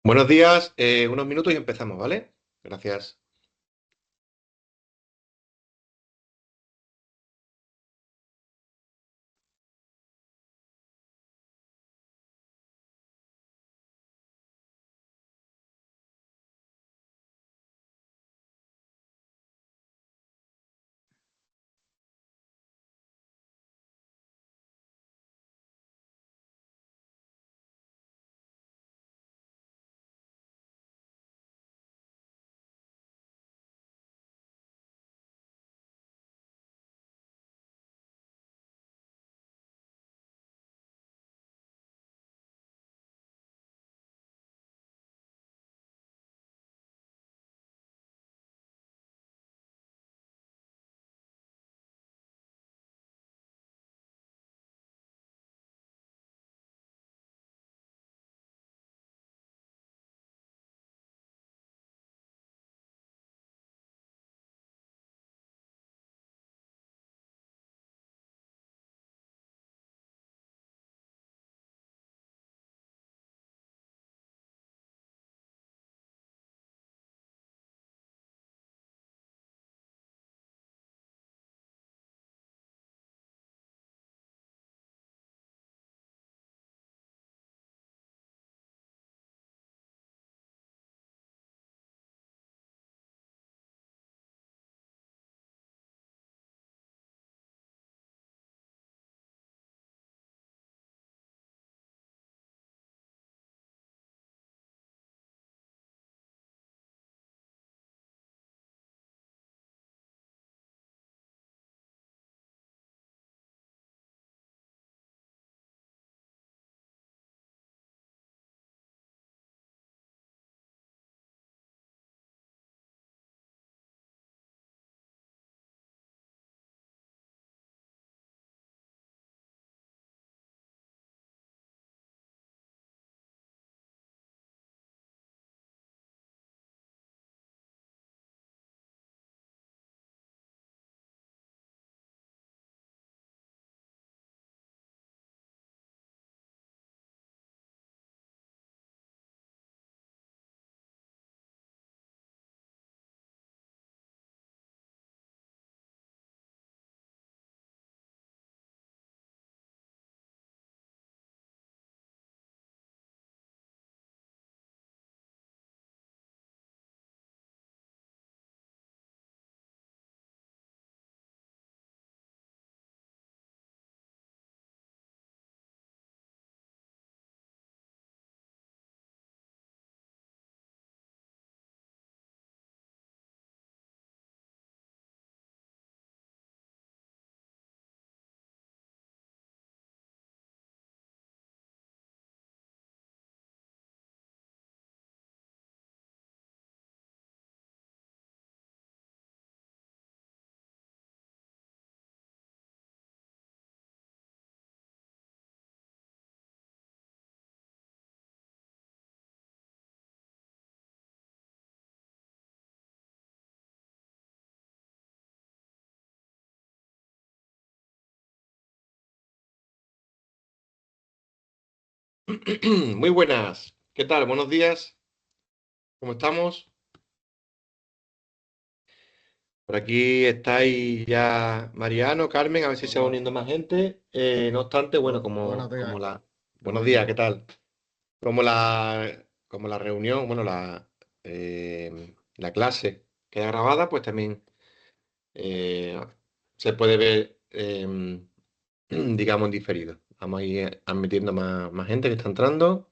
Buenos días, unos minutos y empezamos, ¿vale? Gracias. Muy buenas. ¿Qué tal? Buenos días. ¿Cómo estamos? Por aquí estáis ya Mariano, Carmen, a ver si se va Hola, uniendo más gente. No obstante, bueno, buenos como días, la... Buenos días, ¿qué Domingo. tal? Como la reunión, bueno, la clase queda grabada, pues también eh, se puede ver, digamos, en diferido. Vamos a ir admitiendo más gente que está entrando.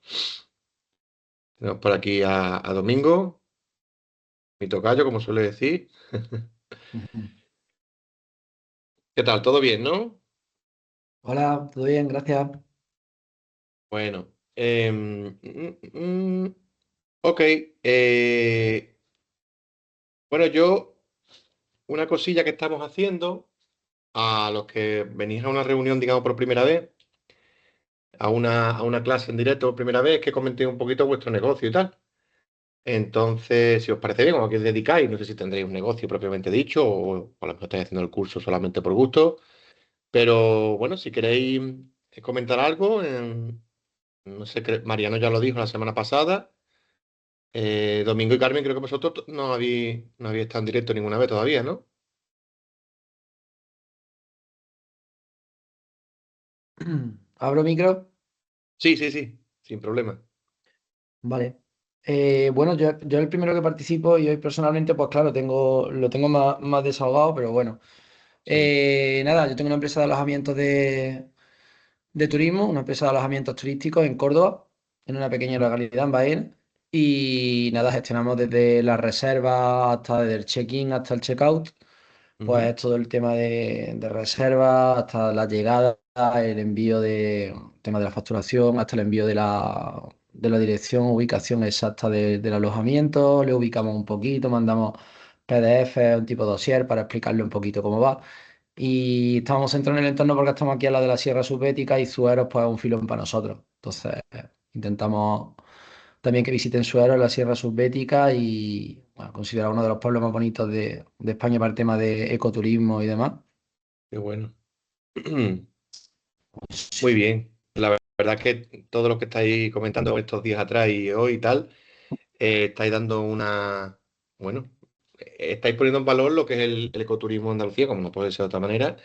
Tenemos por aquí a Domingo, mi tocayo, como suele decir. Ujú. ¿Qué tal? ¿Todo bien, no? Hola, todo bien, gracias. Bueno. Ok. Bueno, una cosilla que estamos haciendo, a los que venís a una reunión, digamos, por primera vez, a una clase en directo por primera vez, que comentéis un poquito vuestro negocio y tal. Entonces, si os parece bien, o a qué os dedicáis, no sé si tendréis un negocio propiamente dicho, o a lo mejor estáis haciendo el curso solamente por gusto. Pero bueno, si queréis comentar algo, no sé, Mariano ya lo dijo la semana pasada, Domingo y Carmen, creo que vosotros no habéis estado en directo ninguna vez todavía, ¿no? Abro micro. Sí, sí, sí, sin problema. Vale. Bueno, yo el primero que participo y hoy personalmente, pues claro, lo tengo más desahogado, pero bueno. Sí. Nada, yo tengo una empresa de alojamientos de turismo, una empresa de alojamientos turísticos en Córdoba, en una pequeña localidad en Baena. Y nada, gestionamos desde las reservas hasta desde el check-in hasta el check-out. Ujú. Pues todo el tema de reservas, hasta la llegada, el envío tema de la facturación, hasta el envío de la dirección, ubicación exacta del alojamiento, le ubicamos un poquito, mandamos PDF, un tipo dossier para explicarle un poquito cómo va. Y estamos centrados en el entorno porque estamos aquí a la de la Sierra Subbética y Zueros pues es un filón para nosotros. Entonces intentamos también que visiten Suero, la Sierra Subbética y bueno, considerado uno de los pueblos más bonitos de España para el tema de ecoturismo y demás. Qué bueno. Muy bien. La verdad es que todo lo que estáis comentando estos días atrás y hoy y tal, estáis dando bueno, estáis poniendo en valor lo que es el ecoturismo en Andalucía, como no puede ser de otra manera.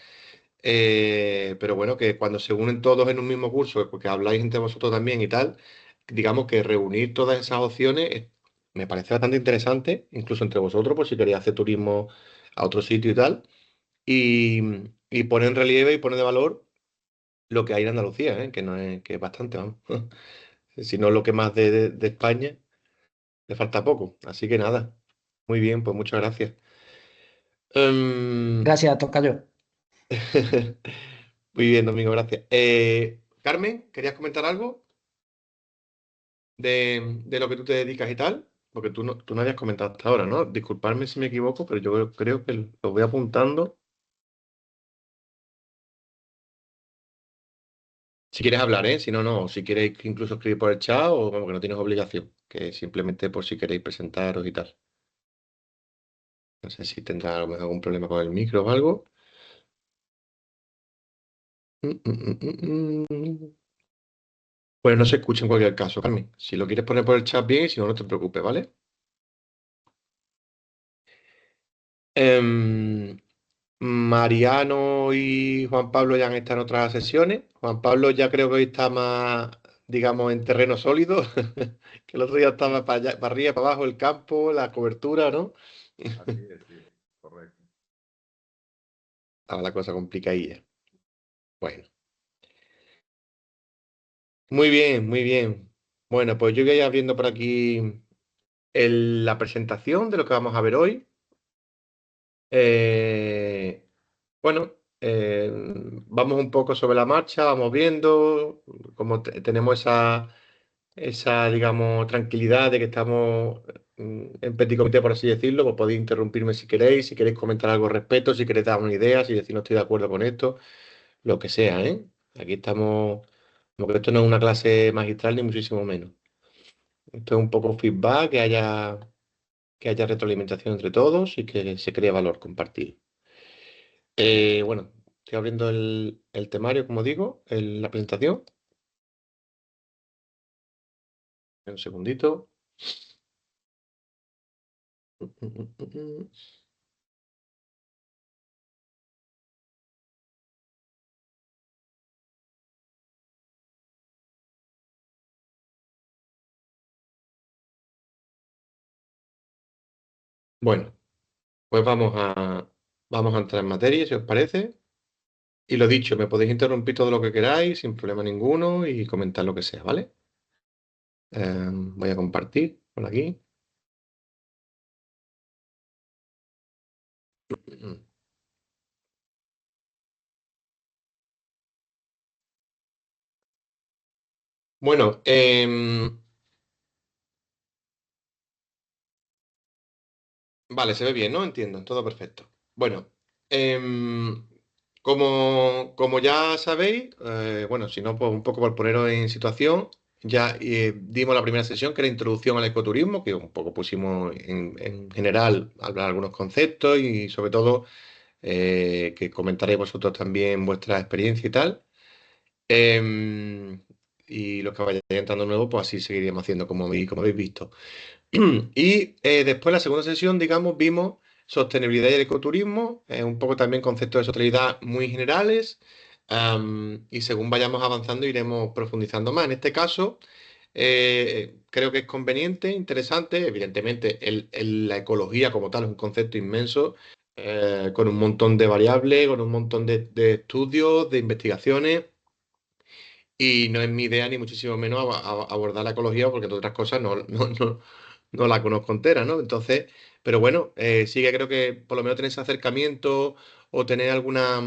Pero bueno, que cuando se unen todos en un mismo curso, porque habláis entre vosotros también y tal, digamos que reunir todas esas opciones me parece bastante interesante, incluso entre vosotros, por si queréis hacer turismo a otro sitio y tal, y, y poner en relieve y poner de valor lo que hay en Andalucía, que no es, que es bastante, vamos. Si no lo que más de España, le falta poco. Así que nada, muy bien, pues muchas gracias. Em, Gracias, tocayo. Muy bien, Domingo, gracias. Carmen, ¿querías comentar algo de lo que tú te dedicas y tal? Porque tú no habías comentado hasta ahora, ¿no? Disculpadme si me equivoco, pero yo creo que lo voy apuntando. Si quieres hablar, ¿eh? Si no, no. Si quieres incluso escribir por el chat o como que no tienes obligación, que simplemente por si queréis presentaros y tal. No sé si tendrá a lo mejor algún problema con el micro o algo. Pues no se escucha en cualquier caso, Carmen. Si lo quieres poner por el chat bien, y si no, no te preocupes, ¿vale? Em, Mariano y Juan Pablo ya han estado en otras sesiones. Juan Pablo ya creo que hoy está más, digamos, en terreno sólido, que el otro día estaba para allá, para arriba, para abajo, el campo, la cobertura, ¿no? Así es, sí, correcto. Estaba la cosa complicadilla. Bueno, muy bien, muy bien. Bueno, pues yo voy a ir abriendo por aquí la presentación de lo que vamos a ver hoy. Eh, bueno, vamos un poco sobre la marcha, vamos viendo cómo tenemos esa, digamos, tranquilidad de que estamos en petit comité, por así decirlo, pues podéis interrumpirme si queréis comentar algo al respecto, si queréis dar una idea, si decir no estoy de acuerdo con esto, lo que sea, ¿eh? Aquí estamos, porque esto no es una clase magistral ni muchísimo menos. Esto es un poco feedback, que haya retroalimentación entre todos y que se cree valor compartido. Bueno, estoy abriendo el temario, como digo, la presentación. Un segundito. Bueno, pues vamos a entrar en materia, si os parece. Y lo dicho, me podéis interrumpir todo lo que queráis, sin problema ninguno, y comentar lo que sea, ¿vale? Voy a compartir por aquí. Bueno, vale, se ve bien, ¿no? Entiendo, todo perfecto. Bueno, como ya sabéis, bueno, si no, pues un poco por poneros en situación, ya dimos la primera sesión, que era introducción al ecoturismo, que un poco pusimos en general, hablar algunos conceptos y sobre todo que comentaréis vosotros también vuestra experiencia y tal. Em, y los que vayáis entrando nuevos, pues así seguiríamos haciendo como habéis visto. Y después, la segunda sesión, digamos, vimos sostenibilidad y el ecoturismo, un poco también conceptos de sostenibilidad muy generales, y según vayamos avanzando iremos profundizando más. En este caso, creo que es conveniente, interesante, evidentemente la ecología como tal es un concepto inmenso, con un montón de variables, con un montón de estudios, de investigaciones. Y no es mi idea, ni muchísimo menos, abordar la ecología, porque entre otras cosas no la conozco entera, ¿no? Entonces, pero bueno, sí que creo que por lo menos tener ese acercamiento o tener alguna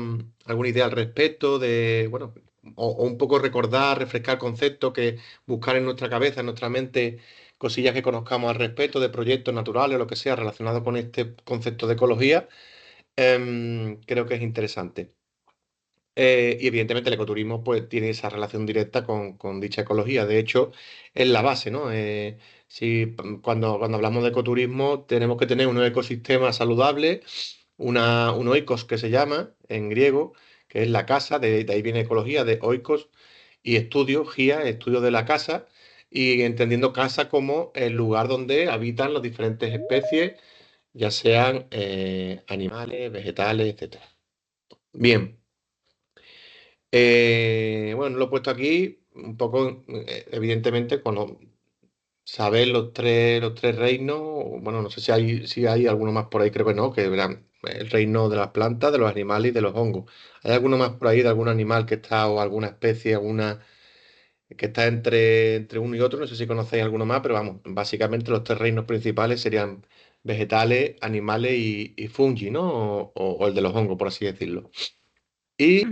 idea al respecto de, bueno, o un poco recordar, refrescar conceptos, que buscar en nuestra cabeza, en nuestra mente, cosillas que conozcamos al respecto de proyectos naturales o lo que sea relacionado con este concepto de ecología, creo que es interesante. Y evidentemente el ecoturismo pues tiene esa relación directa con dicha ecología. De hecho, es la base, ¿no? Si, cuando hablamos de ecoturismo tenemos que tener un ecosistema saludable, un oikos que se llama en griego, que es la casa, de ahí viene ecología, de oikos, y estudio, gia, estudio de la casa, y entendiendo casa como el lugar donde habitan las diferentes especies, ya sean animales, vegetales, etcétera. Bien. Bueno, lo he puesto aquí un poco, evidentemente, cuando saber los tres reinos, bueno, no sé si hay alguno más por ahí, creo que no, que verán el reino de las plantas, de los animales y de los hongos. ¿Hay alguno más por ahí de algún animal que está, o alguna especie, alguna que está entre uno y otro? No sé si conocéis alguno más, pero vamos, básicamente los tres reinos principales serían vegetales, animales y fungi, ¿no? O el de los hongos, por así decirlo. Y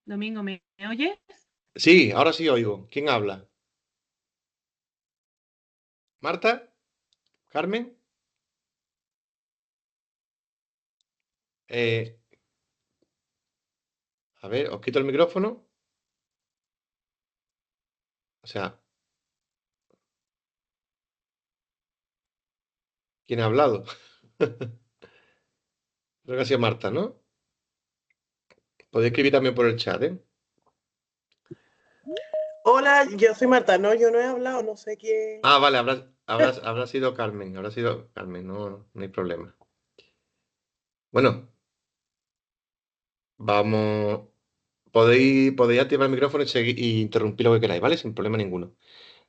Domingo, ¿me oyes? sí, ahora sí oigo. ¿Quién habla? ¿Marta? ¿Carmen? Eh, a ver, os quito el micrófono. O sea, ¿quién ha hablado? Creo que ha sido Marta, ¿no? Podéis escribir también por el chat, ¿eh? Hola, yo soy Marta, no, yo no he hablado, no sé quién. Ah, vale, habrá sido Carmen, habrá sido Carmen, no hay problema. Bueno, vamos. Podéis activar el micrófono y interrumpir lo que queráis, ¿vale? Sin problema ninguno.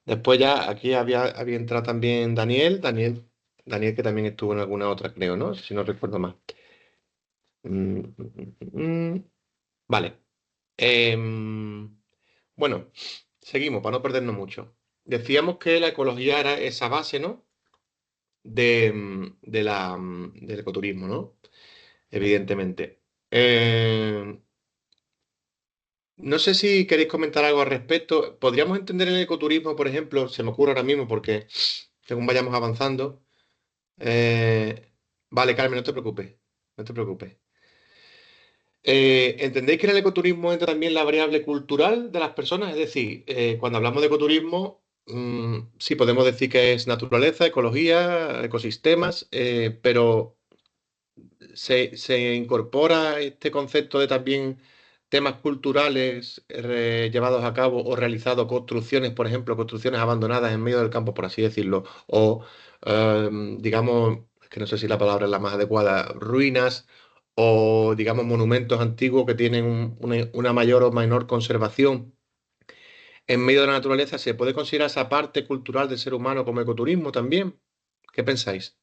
Después ya aquí había entrado también Daniel que también estuvo en alguna otra, creo, ¿no? Si no recuerdo mal. Mm, mm, mm, mm. Vale. Em, bueno, seguimos para no perdernos mucho. Decíamos que la ecología era esa base, ¿no? Del ecoturismo, ¿no? Evidentemente. No sé si queréis comentar algo al respecto. ¿Podríamos entender el ecoturismo, por ejemplo? Se me ocurre ahora mismo porque según vayamos avanzando. eh, vale, Carmen, no te preocupes. No te preocupes. ¿Entendéis que en el ecoturismo entra también la variable cultural de las personas? Es decir, cuando hablamos de ecoturismo, sí podemos decir que es naturaleza, ecología, ecosistemas, pero se incorpora este concepto de también temas culturales llevados a cabo o realizados construcciones, por ejemplo, construcciones abandonadas en medio del campo, por así decirlo, o digamos, es que no sé si la palabra es la más adecuada, ruinas o digamos monumentos antiguos que tienen una mayor o menor conservación en medio de la naturaleza. ¿Se puede considerar esa parte cultural del ser humano como ecoturismo también? ¿Qué pensáis?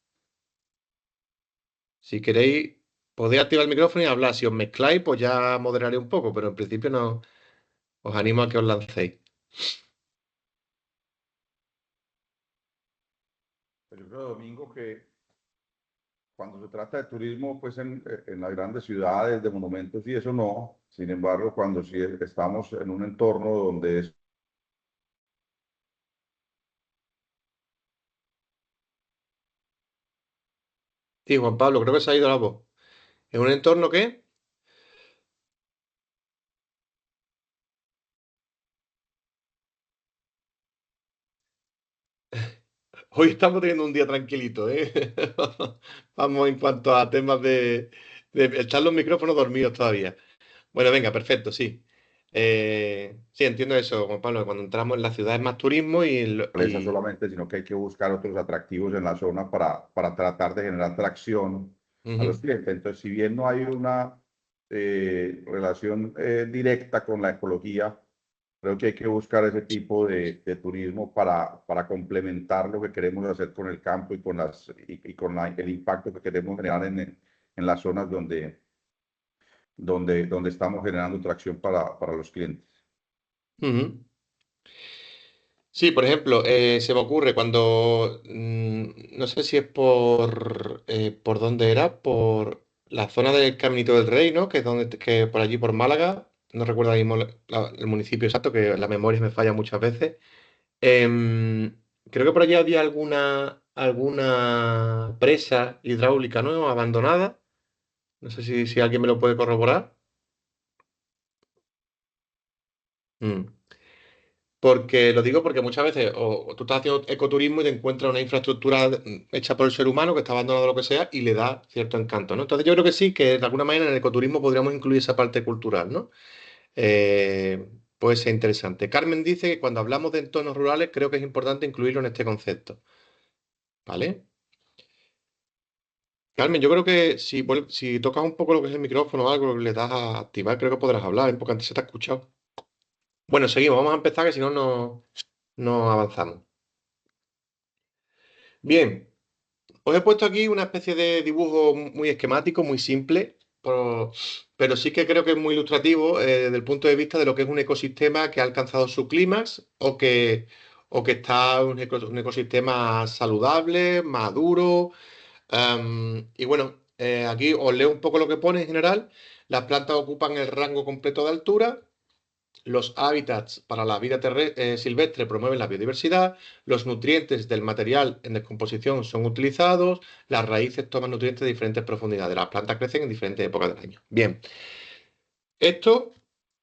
Si queréis, podéis activar el micrófono y hablar. Si os mezcláis, pues ya moderaré un poco, pero en principio no os animo a que os lancéis. Pero yo creo, Domingo, que cuando se trata de turismo, pues en las grandes ciudades, de monumentos y eso no. Sin embargo, cuando sí estamos en un entorno donde es. Sí, Juan Pablo, creo que se ha ido la voz. ¿En un entorno qué? Hoy estamos teniendo un día tranquilito, ¿eh? Vamos en cuanto a temas de estar los micrófonos dormidos todavía. Bueno, venga, perfecto, sí. Sí, entiendo eso, Juan Pablo, que cuando entramos en la ciudad es más turismo Empresa solamente, sino que hay que buscar otros atractivos en la zona para tratar de generar tracción a los Ujú, clientes. Entonces, si bien no hay una relación directa con la ecología, creo que hay que buscar ese tipo de turismo para complementar lo que queremos hacer con el campo y con, y con el impacto que queremos generar en las zonas donde estamos generando tracción para los clientes. ujú. Sí, por ejemplo, se me ocurre cuando, no sé si es por dónde era, por la zona del Caminito del Rey, ¿no? Que es donde, que por allí, por Málaga, no recuerdo ahora mismo el municipio exacto, que la memoria me falla muchas veces. Creo que por allí había alguna presa hidráulica, ¿no? Abandonada. No sé si alguien me lo puede corroborar. Mm. Porque lo digo porque muchas veces o tú estás haciendo ecoturismo y te encuentras una infraestructura hecha por el ser humano que está abandonada o lo que sea y le da cierto encanto, ¿no? Entonces yo creo que sí, que de alguna manera en el ecoturismo podríamos incluir esa parte cultural, ¿no? Puede ser interesante. Carmen dice que cuando hablamos de entornos rurales creo que es importante incluirlo en este concepto, ¿vale? Carmen, yo creo que si tocas un poco lo que es el micrófono o algo, le das a activar, creo que podrás hablar, porque antes se te ha escuchado. Bueno, seguimos, vamos a empezar que si no, no avanzamos. Bien. Os he puesto aquí una especie de dibujo muy esquemático, muy simple, pero sí que creo que es muy ilustrativo desde el punto de vista de lo que es un ecosistema que ha alcanzado su clímax o que está un ecosistema saludable, maduro. Y bueno, aquí os leo un poco lo que pone en general. Las plantas ocupan el rango completo de altura. Los hábitats para la vida silvestre promueven la biodiversidad, los nutrientes del material en descomposición son utilizados, las raíces toman nutrientes de diferentes profundidades, las plantas crecen en diferentes épocas del año. Bien, esto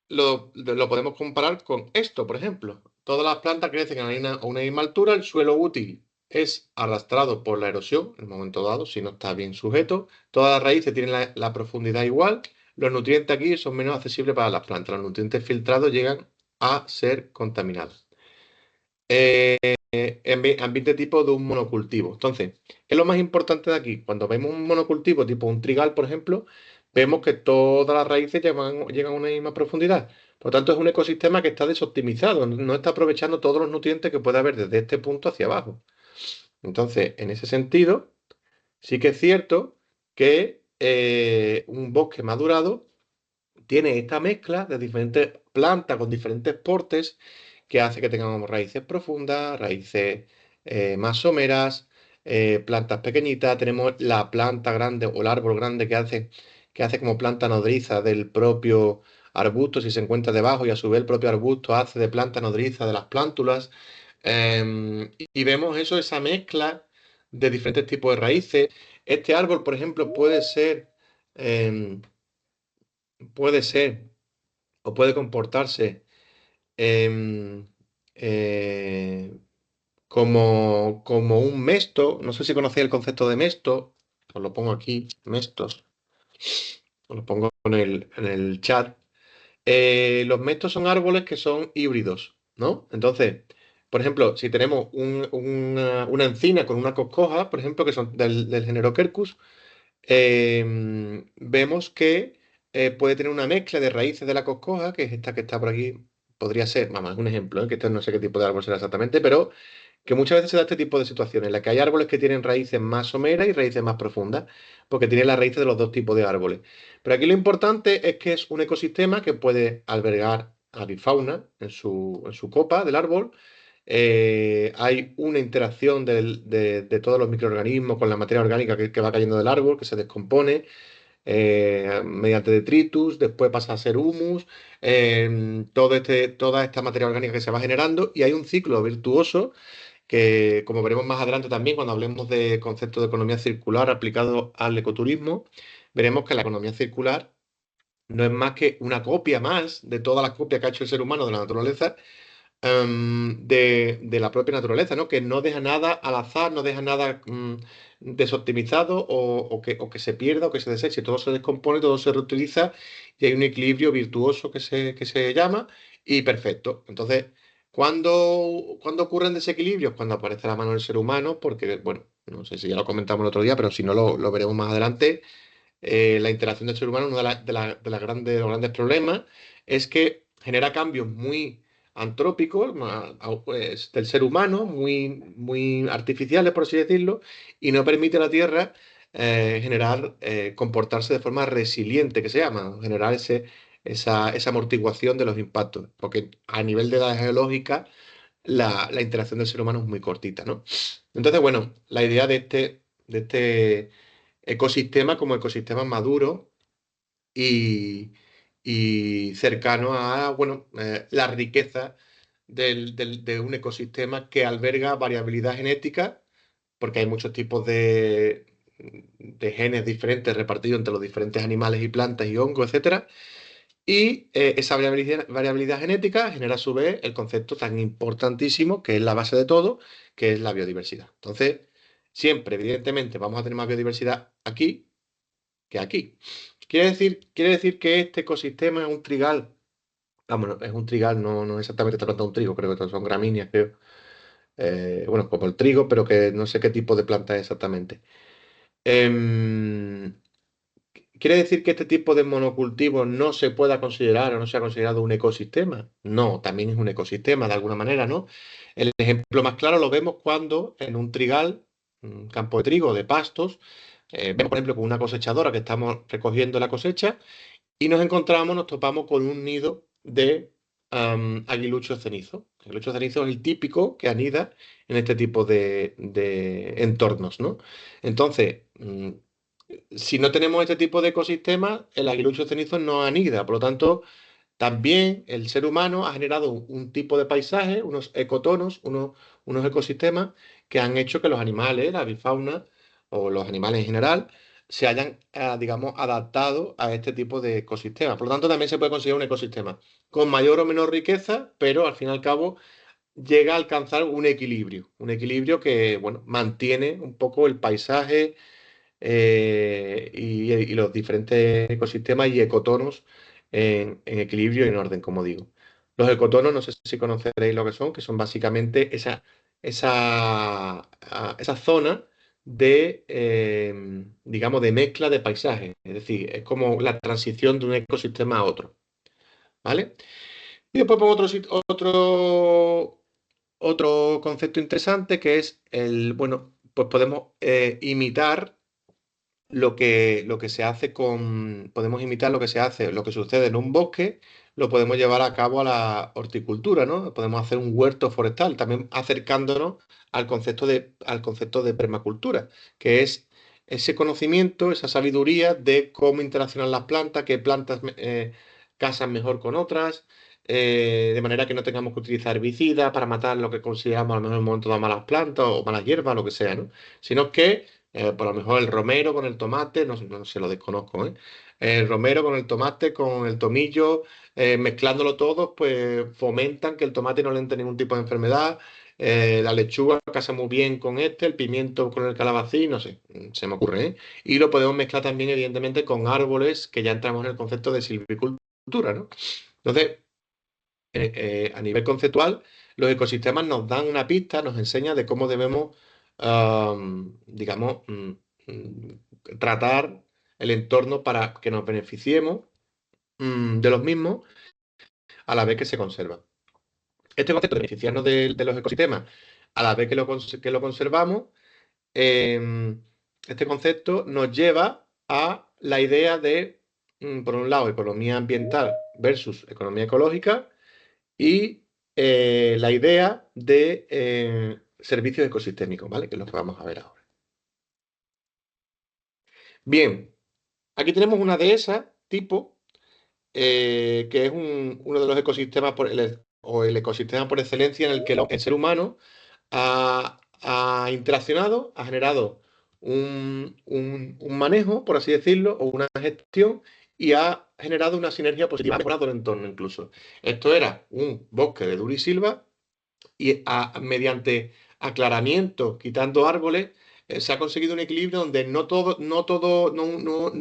lo podemos comparar con esto, por ejemplo. Todas las plantas crecen a una misma altura, el suelo útil es arrastrado por la erosión en un momento dado, si no está bien sujeto. Todas las raíces tienen la profundidad igual. Los nutrientes aquí son menos accesibles para las plantas. Los nutrientes filtrados llegan a ser contaminados. Ambiente tipo de un monocultivo. Entonces, ¿qué es lo más importante de aquí? Cuando vemos un monocultivo tipo un trigal, por ejemplo, vemos que todas las raíces llegan a una misma profundidad. Por lo tanto, es un ecosistema que está desoptimizado, no está aprovechando todos los nutrientes que puede haber desde este punto hacia abajo. Entonces, en ese sentido, sí que es cierto que un bosque madurado tiene esta mezcla de diferentes plantas con diferentes portes que hace que tengamos raíces profundas, raíces más someras, plantas pequeñitas. Tenemos la planta grande o el árbol grande que hace como planta nodriza del propio arbusto si se encuentra debajo y a su vez el propio arbusto hace de planta nodriza de las plántulas. Y vemos eso, esa mezcla de diferentes tipos de raíces. Este árbol, por ejemplo, em, puede ser o puede comportarse em, eh, como un mesto. No sé si conocéis el concepto de mesto. Os lo pongo aquí, mestos. Os lo pongo en el chat. Los mestos son árboles que son híbridos, ¿no? Entonces, por ejemplo, si tenemos una encina con una coscoja, por ejemplo, que son del género Quercus, vemos que puede tener una mezcla de raíces de la coscoja, que es esta que está por aquí, podría ser, vamos, es un ejemplo, que esto no sé qué tipo de árbol será exactamente, pero que muchas veces se da este tipo de situaciones, en las que hay árboles que tienen raíces más someras y raíces más profundas, porque tienen las raíces de los dos tipos de árboles. Pero aquí lo importante es que es un ecosistema que puede albergar avifauna en su copa del árbol. Hay una interacción de todos los microorganismos con la materia orgánica que va cayendo del árbol, que se descompone mediante detritus, después pasa a ser humus, toda esta materia orgánica que se va generando y hay un ciclo virtuoso que, como veremos más adelante también cuando hablemos de concepto de economía circular aplicado al ecoturismo, veremos que la economía circular no es más que una copia más de todas las copias que ha hecho el ser humano de la naturaleza de la propia naturaleza, ¿no? Que no deja nada al azar, no deja nada desoptimizado o que se pierda o que se deseche. Todo se descompone, todo se reutiliza y hay un equilibrio virtuoso que se llama y perfecto. Entonces, ¿cuándo ocurren desequilibrios? Cuando aparece la mano del ser humano, porque, bueno, no sé si ya lo comentamos el otro día, pero si no lo veremos más adelante. La interacción del ser humano, uno de los grandes problemas es que genera cambios muy antrópicos pues, del ser humano, muy artificiales, por así decirlo, y no permite a la Tierra comportarse de forma resiliente, que se llama, generar esa amortiguación de los impactos, porque a nivel de edad geológica la interacción del ser humano es muy cortita, ¿no? Entonces, bueno, la idea de este ecosistema como ecosistema maduro y, y cercano a, bueno, la riqueza de un ecosistema que alberga variabilidad genética, porque hay muchos tipos de genes diferentes repartidos entre los diferentes animales y plantas y hongos, etcétera. Y esa variabilidad genética genera a su vez el concepto tan importantísimo que es la base de todo, que es la biodiversidad. Entonces, siempre, evidentemente, vamos a tener más biodiversidad aquí que aquí. Quiere decir que este ecosistema es un trigal. Vamos, es un trigal, no exactamente tratando de un trigo, creo que son gramíneas, creo. Bueno, como el trigo, pero que no sé qué tipo de planta es exactamente. Em, ¿Quiere decir que este tipo de monocultivo no se pueda considerar o no sea considerado un ecosistema? No, también es un ecosistema de alguna manera, ¿no? El ejemplo más claro lo vemos cuando en un trigal, un campo de trigo, de pastos, vemos, por ejemplo, con una cosechadora que estamos recogiendo la cosecha y nos topamos con un nido de aguilucho cenizo. El aguilucho cenizo es el típico que anida en este tipo de entornos, ¿no? Entonces, si no tenemos este tipo de ecosistemas, el aguilucho cenizo no anida. Por lo tanto, también el ser humano ha generado un tipo de paisaje, unos ecotonos, unos ecosistemas que han hecho que los animales, la avifauna o los animales en general, se hayan, digamos, adaptado a este tipo de ecosistemas. Por lo tanto, también se puede considerar un ecosistema con mayor o menor riqueza, pero al fin y al cabo llega a alcanzar un equilibrio que, bueno, mantiene un poco el paisaje y los diferentes ecosistemas y ecotonos en equilibrio y en orden, como digo. Los ecotonos, no sé si conoceréis lo que son básicamente esa zona digamos, de mezcla de paisajes. Es decir, es como la transición de un ecosistema a otro, ¿vale? Y después pongo otro concepto interesante que es bueno, pues podemos imitar lo que se hace podemos imitar lo que se hace, lo que sucede en un bosque, lo podemos llevar a cabo a la horticultura, ¿no? Podemos hacer un huerto forestal, también acercándonos al concepto de permacultura, que es ese conocimiento, esa sabiduría de cómo interaccionan las plantas, qué plantas casan mejor con otras, de manera que no tengamos que utilizar herbicidas para matar lo que consideramos a lo mejor en un momento dado malas plantas o malas hierbas, lo que sea, ¿no? Sino que por lo mejor el romero con el tomate, no se lo desconozco, ¿eh? El romero con el tomate, con el tomillo, mezclándolo todo, pues fomentan que el tomate no le entre ningún tipo de enfermedad. La lechuga casa muy bien con el pimiento con el calabacín, no sé, se me ocurre, ¿eh? Y lo podemos mezclar también, evidentemente, con árboles, que ya entramos en el concepto de silvicultura, ¿no? Entonces, a nivel conceptual, los ecosistemas nos dan una pista, nos enseña de cómo debemos, digamos, tratar el entorno para que nos beneficiemos de los mismos a la vez que se conservan. Este concepto de beneficiarnos de los ecosistemas a la vez que lo conservamos, este concepto nos lleva a la idea de, por un lado, economía ambiental versus economía ecológica y la idea de servicios ecosistémicos, ¿vale? Que es lo que vamos a ver ahora. Bien, aquí tenemos una de esas tipo, que es uno de los ecosistemas o el ecosistema por excelencia en el que el ser humano ha interaccionado, ha generado un manejo, por así decirlo, o una gestión, y ha generado una sinergia positiva, ha mejorado el entorno incluso. Esto era un bosque de durisilva y mediante aclaramiento, quitando árboles, se ha conseguido un equilibrio donde no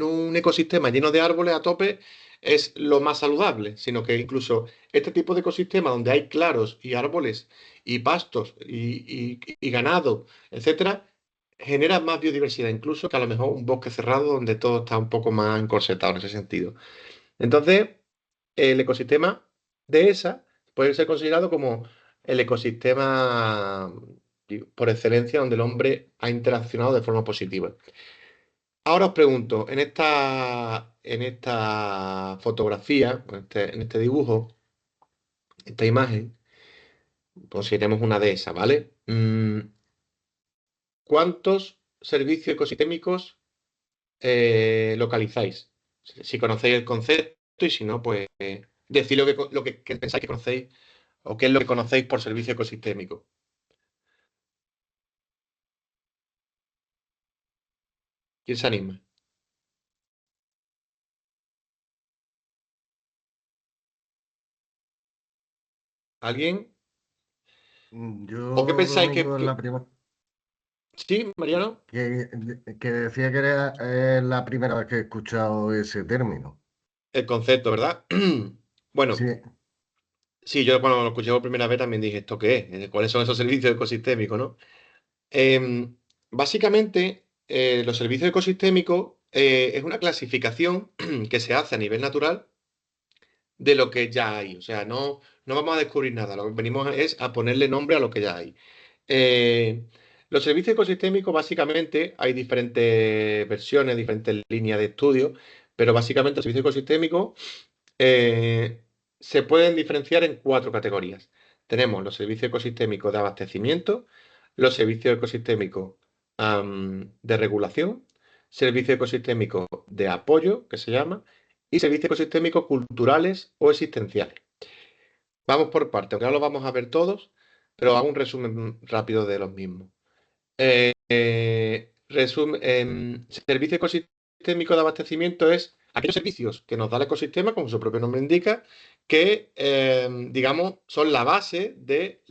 un ecosistema lleno de árboles a tope es lo más saludable, sino que incluso este tipo de ecosistema donde hay claros y árboles y pastos y ganado, etcétera, genera más biodiversidad, incluso que a lo mejor un bosque cerrado donde todo está un poco más encorsetado en ese sentido. Entonces, el ecosistema de esa puede ser considerado como el ecosistema por excelencia donde el hombre ha interaccionado de forma positiva. Ahora os pregunto, en esta fotografía, en este dibujo, esta imagen, consideremos una de esas, ¿vale? ¿Cuántos servicios ecosistémicos localizáis? Si conocéis el concepto y si no, pues decid que pensáis que conocéis o qué es lo que conocéis por servicio ecosistémico. ¿Quién se anima? ¿Alguien? ¿O qué Yo, pensáis Domingo, es la primera Sí, Mariano? que decía que era la primera vez que he escuchado ese término. El concepto, ¿verdad? Sí, Bueno, sí, yo cuando lo escuché por primera vez también dije, ¿esto qué es? ¿Cuáles son esos servicios ecosistémicos, no? Básicamente, los servicios ecosistémicos es una clasificación que se hace a nivel natural de lo que ya hay. O sea, no vamos a descubrir nada, lo que venimos es a ponerle nombre a lo que ya hay. Eh, los servicios ecosistémicos, básicamente, hay diferentes versiones, diferentes líneas de estudio, pero básicamente los servicios ecosistémicos eh, se pueden diferenciar en cuatro categorías. Tenemos los servicios ecosistémicos de abastecimiento, los servicios ecosistémicos de regulación, servicios ecosistémicos de apoyo, que se llama, y servicios ecosistémicos culturales o existenciales. Vamos por partes, aunque no los vamos a ver todos, pero hago un resumen rápido de los mismos. Servicio ecosistémico de abastecimiento es aquellos servicios que nos da el ecosistema, como su propio nombre indica, que, digamos, son la base de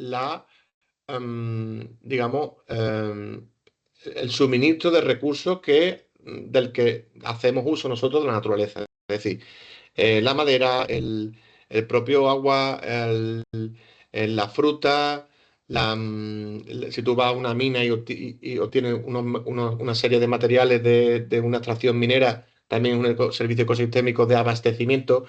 digamos, el suministro de recursos del que hacemos uso nosotros de la naturaleza. Es decir, la madera, el propio agua, la fruta, si tú vas a una mina y obtienes una serie de materiales de una extracción minera, también un servicio ecosistémico de abastecimiento.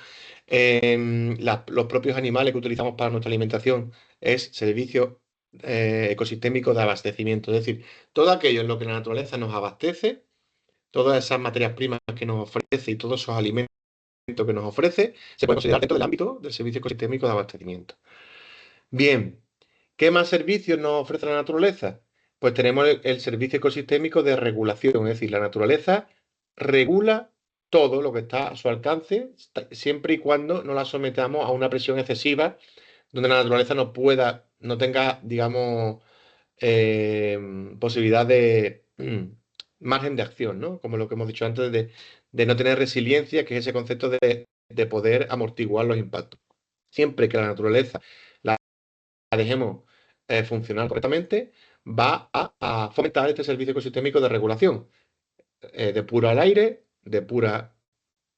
Los propios animales que utilizamos para nuestra alimentación es servicio ecosistémico de abastecimiento. Es decir, todo aquello en lo que la naturaleza nos abastece, todas esas materias primas que nos ofrece y todos esos alimentos que nos ofrece, se puede considerar dentro del ámbito del servicio ecosistémico de abastecimiento. Bien, ¿qué más servicios nos ofrece la naturaleza? Pues tenemos el servicio ecosistémico de regulación, es decir, la naturaleza regula todo lo que está a su alcance, siempre y cuando no la sometamos a una presión excesiva, donde la naturaleza no tenga, digamos, posibilidad de margen de acción, ¿no? Como lo que hemos dicho antes de no tener resiliencia, que es ese concepto de poder amortiguar los impactos. Siempre que la naturaleza la dejemos funcionar correctamente, va a fomentar este servicio ecosistémico de regulación. Depura el aire, depura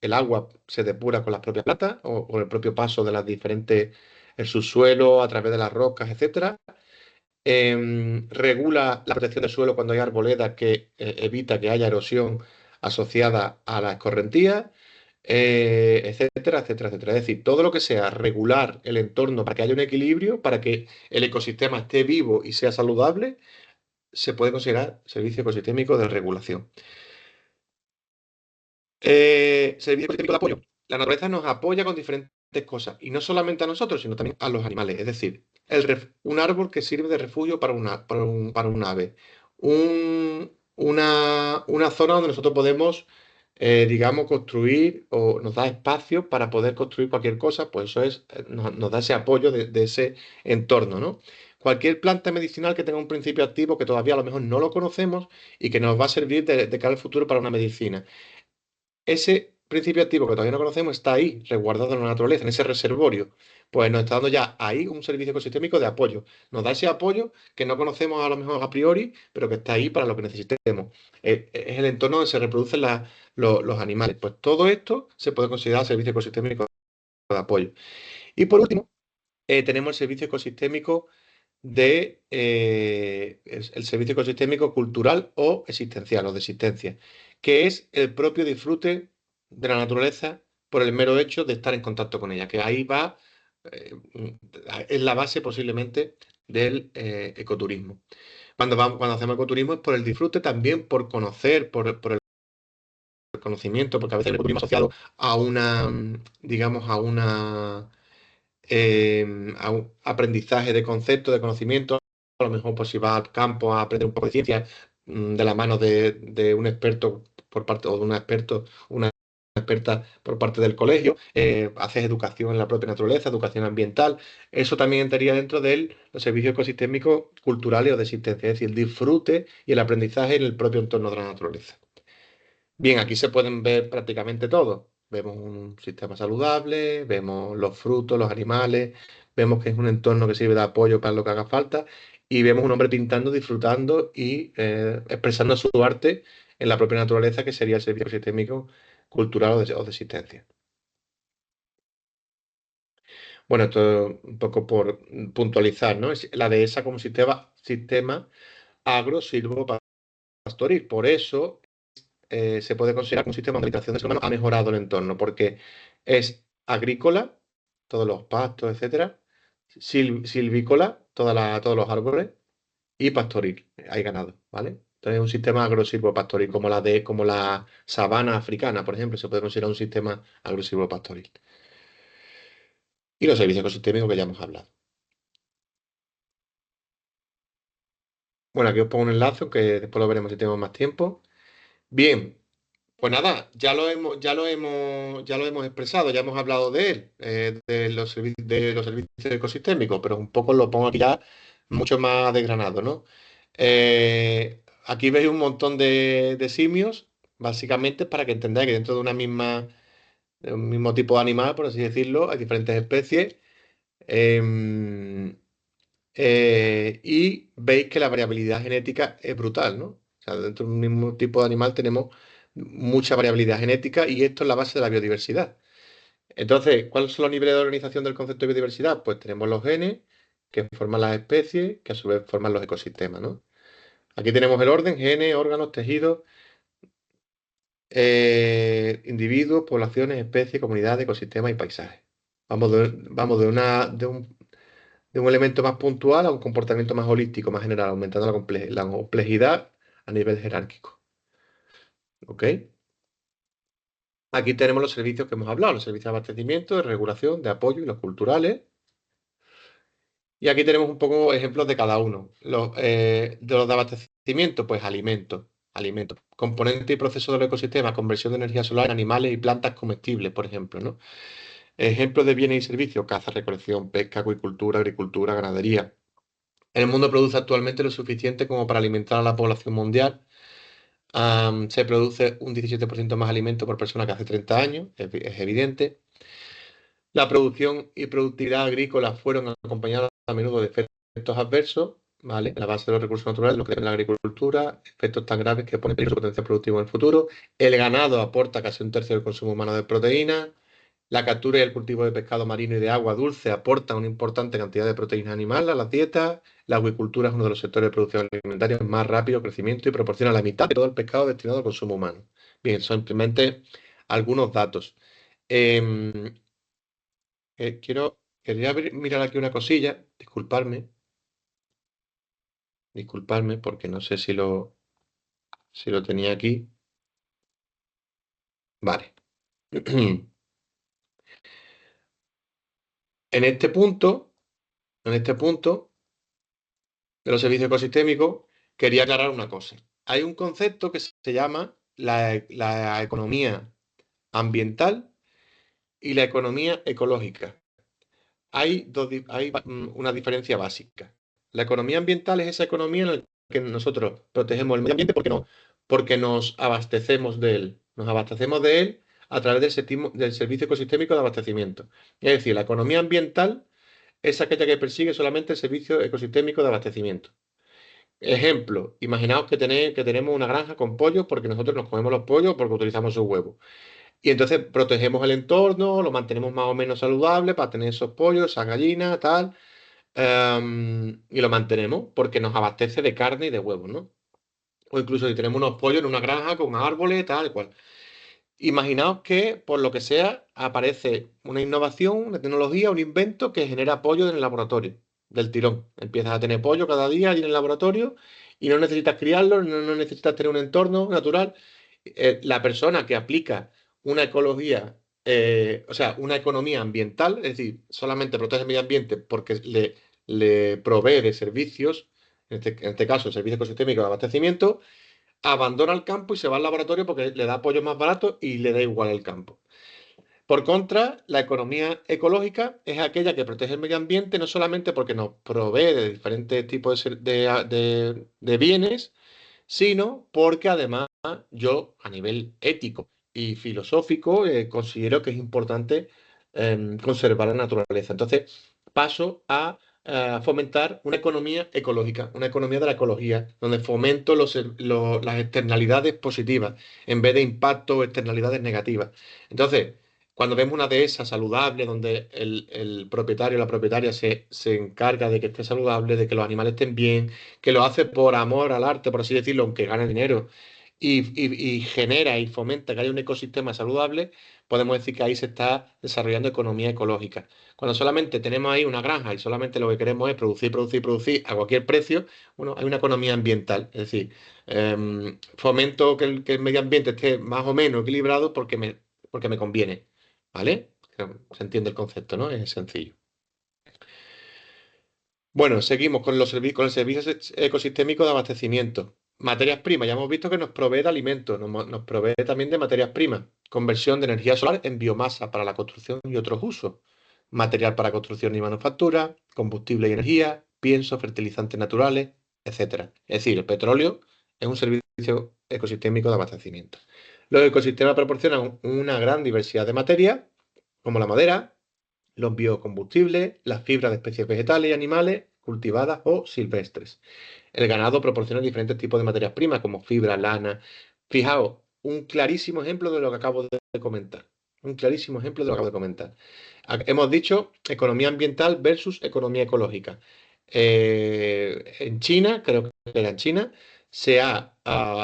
el agua, se depura con las propias plantas o con el propio paso de las diferentes, el subsuelo, a través de las rocas, etcétera. Regula la protección del suelo cuando hay arboledas que evita que haya erosión asociada a la escorrentía, etcétera, etcétera, etcétera. Es decir, todo lo que sea regular el entorno para que haya un equilibrio, para que el ecosistema esté vivo y sea saludable, se puede considerar servicio ecosistémico de regulación. Servicio ecosistémico de apoyo. La naturaleza nos apoya con diferentes cosas, y no solamente a nosotros, sino también a los animales. Es decir, un árbol que sirve de refugio para un ave. Una zona donde nosotros podemos, digamos, construir o nos da espacio para poder construir cualquier cosa, pues eso nos da ese apoyo de ese entorno, ¿no? Cualquier planta medicinal que tenga un principio activo que todavía a lo mejor no lo conocemos y que nos va a servir de cara al futuro para una medicina. Ese principio activo que todavía no conocemos está ahí, resguardado en la naturaleza, en ese reservorio. Pues nos está dando ya ahí un servicio ecosistémico de apoyo. Nos da ese apoyo que no conocemos a lo mejor a priori, pero que está ahí para lo que necesitemos. Es el entorno donde se reproducen los animales. Pues todo esto se puede considerar servicio ecosistémico de apoyo. Y por último, tenemos el servicio ecosistémico el servicio ecosistémico cultural o existencial o de existencia, que es el propio disfrute de la naturaleza por el mero hecho de estar en contacto con ella, que ahí va, es la base posiblemente del ecoturismo. Cuando hacemos ecoturismo es por el disfrute, también por conocer, por el conocimiento, porque a veces el ecoturismo asociado a una, digamos, a un aprendizaje de conceptos, de conocimientos. A lo mejor, pues si vas al campo a aprender un poco de ciencia de la mano de un experto por parte, o de un experto, una experta por parte del colegio, haces educación en la propia naturaleza, educación ambiental. Eso también entraría dentro de los servicios ecosistémicos culturales o de existencia, es decir, el disfrute y el aprendizaje en el propio entorno de la naturaleza. Bien, aquí se pueden ver prácticamente todo. Vemos un sistema saludable, vemos los frutos, los animales, vemos que es un entorno que sirve de apoyo para lo que haga falta y vemos un hombre pintando, disfrutando y expresando su arte en la propia naturaleza, que sería el servicio sistémico cultural o de existencia. Bueno, esto un poco por puntualizar, ¿no? Es la dehesa como sistema agro-silvopastoril. Por eso se puede considerar que un sistema de alimentación del ser humano ha mejorado el entorno, porque es agrícola, todos los pastos, etcétera, silvícola, todos los árboles, y pastoril, hay ganado, ¿vale? Entonces es un sistema agrosilvopastoril, como la sabana africana, por ejemplo, se puede considerar un sistema agrosilvopastoril. Y los servicios ecosistémicos que ya hemos hablado. Bueno, aquí os pongo un enlace, que después lo veremos si tenemos más tiempo. Bien, pues nada, ya lo hemos expresado, ya hemos hablado de él, de los servicios ecosistémicos, pero un poco lo pongo aquí ya mucho más desgranado, ¿no? Aquí veis un montón de simios, básicamente para que entendáis que dentro de un mismo tipo de animal, por así decirlo, hay diferentes especies. em, y veis que la variabilidad genética es brutal, ¿no? O sea, dentro de un mismo tipo de animal tenemos mucha variabilidad genética y esto es la base de la biodiversidad. Entonces, ¿cuáles son los niveles de organización del concepto de biodiversidad? Pues tenemos los genes, que forman las especies, que a su vez forman los ecosistemas, ¿no? Aquí tenemos el orden: genes, órganos, tejidos, individuos, poblaciones, especies, comunidades, ecosistemas y paisajes. Vamos de un elemento más puntual a un comportamiento más holístico, más general, aumentando la complejidad a nivel jerárquico. ¿Ok? Aquí tenemos los servicios que hemos hablado, los servicios de abastecimiento, de regulación, de apoyo y los culturales. Y aquí tenemos un poco ejemplos de cada uno. De los de abastecimiento, pues alimentos. Componente y proceso del ecosistema, conversión de energía solar en animales y plantas comestibles, por ejemplo, ¿no? Ejemplos de bienes y servicios: caza, recolección, pesca, acuicultura, agricultura, ganadería. El mundo produce actualmente lo suficiente como para alimentar a la población mundial. Se produce un 17% más alimento por persona que hace 30 años, es evidente. La producción y productividad agrícola fueron acompañadas a menudo de efectos adversos, ¿vale? La base de los recursos naturales, lo que es la agricultura, efectos tan graves que ponen en peligro su potencial productivo en el futuro. El ganado aporta casi un tercio del consumo humano de proteínas. La captura y el cultivo de pescado marino y de agua dulce aportan una importante cantidad de proteínas animales a las dietas. La acuicultura es uno de los sectores de producción alimentaria de más rápido crecimiento y proporciona la mitad de todo el pescado destinado al consumo humano. Bien, son simplemente algunos datos. Em, quería mirar aquí una cosilla, disculparme, porque no sé si lo tenía aquí. Vale. En este punto, en este punto de los servicios ecosistémicos, quería aclarar una cosa. Hay un concepto que se llama la economía ambiental y la economía ecológica. Hay una diferencia básica. La economía ambiental es esa economía en la que nosotros protegemos el medio ambiente porque nos abastecemos de él. Nos abastecemos de él a través del servicio ecosistémico de abastecimiento. Es decir, la economía ambiental es aquella que persigue solamente el servicio ecosistémico de abastecimiento. Ejemplo, imaginaos que tenemos una granja con pollos porque nosotros nos comemos los pollos porque utilizamos sus huevos. Y entonces protegemos el entorno, lo mantenemos más o menos saludable para tener esos pollos, esas gallinas, tal. Y lo mantenemos porque nos abastece de carne y de huevos, ¿no? O incluso si tenemos unos pollos en una granja con árboles, tal cual. Imaginaos que, por lo que sea, aparece una innovación, una tecnología, un invento que genera pollo en el laboratorio, del tirón. Empiezas a tener pollo cada día allí en el laboratorio y no necesitas criarlo, no necesitas tener un entorno natural. La persona que aplica una ecología, o sea, una economía ambiental, es decir, solamente protege el medio ambiente porque le provee de servicios, en este caso, el servicio ecosistémico de abastecimiento, abandona el campo y se va al laboratorio porque le da apoyo más barato y le da igual el campo. Por contra, la economía ecológica es aquella que protege el medio ambiente no solamente porque nos provee de diferentes tipos de bienes, sino porque además yo a nivel ético y filosófico considero que es importante conservar la naturaleza. Entonces paso a fomentar una economía ecológica, una economía de la ecología, donde fomento las externalidades positivas en vez de impactos o externalidades negativas. Entonces, cuando vemos una dehesa saludable, donde el propietario o la propietaria se encarga de que esté saludable, de que los animales estén bien, que lo hace por amor al arte, por así decirlo, aunque gane dinero, y genera y fomenta que haya un ecosistema saludable, podemos decir que ahí se está desarrollando economía ecológica. Cuando solamente tenemos ahí una granja y solamente lo que queremos es producir, producir, producir a cualquier precio, bueno, hay una economía ambiental. Es decir, fomento que el medio ambiente esté más o menos equilibrado porque me conviene. ¿Vale? Se entiende el concepto, ¿no? Es sencillo. Bueno, seguimos con el servicio ecosistémico de abastecimiento. Materias primas, ya hemos visto que nos provee de alimentos, nos provee también de materias primas. Conversión de energía solar en biomasa para la construcción y otros usos. Material para construcción y manufactura, combustible y energía, piensos, fertilizantes naturales, etcétera. Es decir, el petróleo es un servicio ecosistémico de abastecimiento. Los ecosistemas proporcionan una gran diversidad de materias, como la madera, los biocombustibles, las fibras de especies vegetales y animales cultivadas o silvestres. El ganado proporciona diferentes tipos de materias primas como fibra, lana. Fijaos, un clarísimo ejemplo de lo que acabo de comentar. Un clarísimo ejemplo de lo que acabo de comentar. Hemos dicho economía ambiental versus economía ecológica. En China, creo que era en China, se ha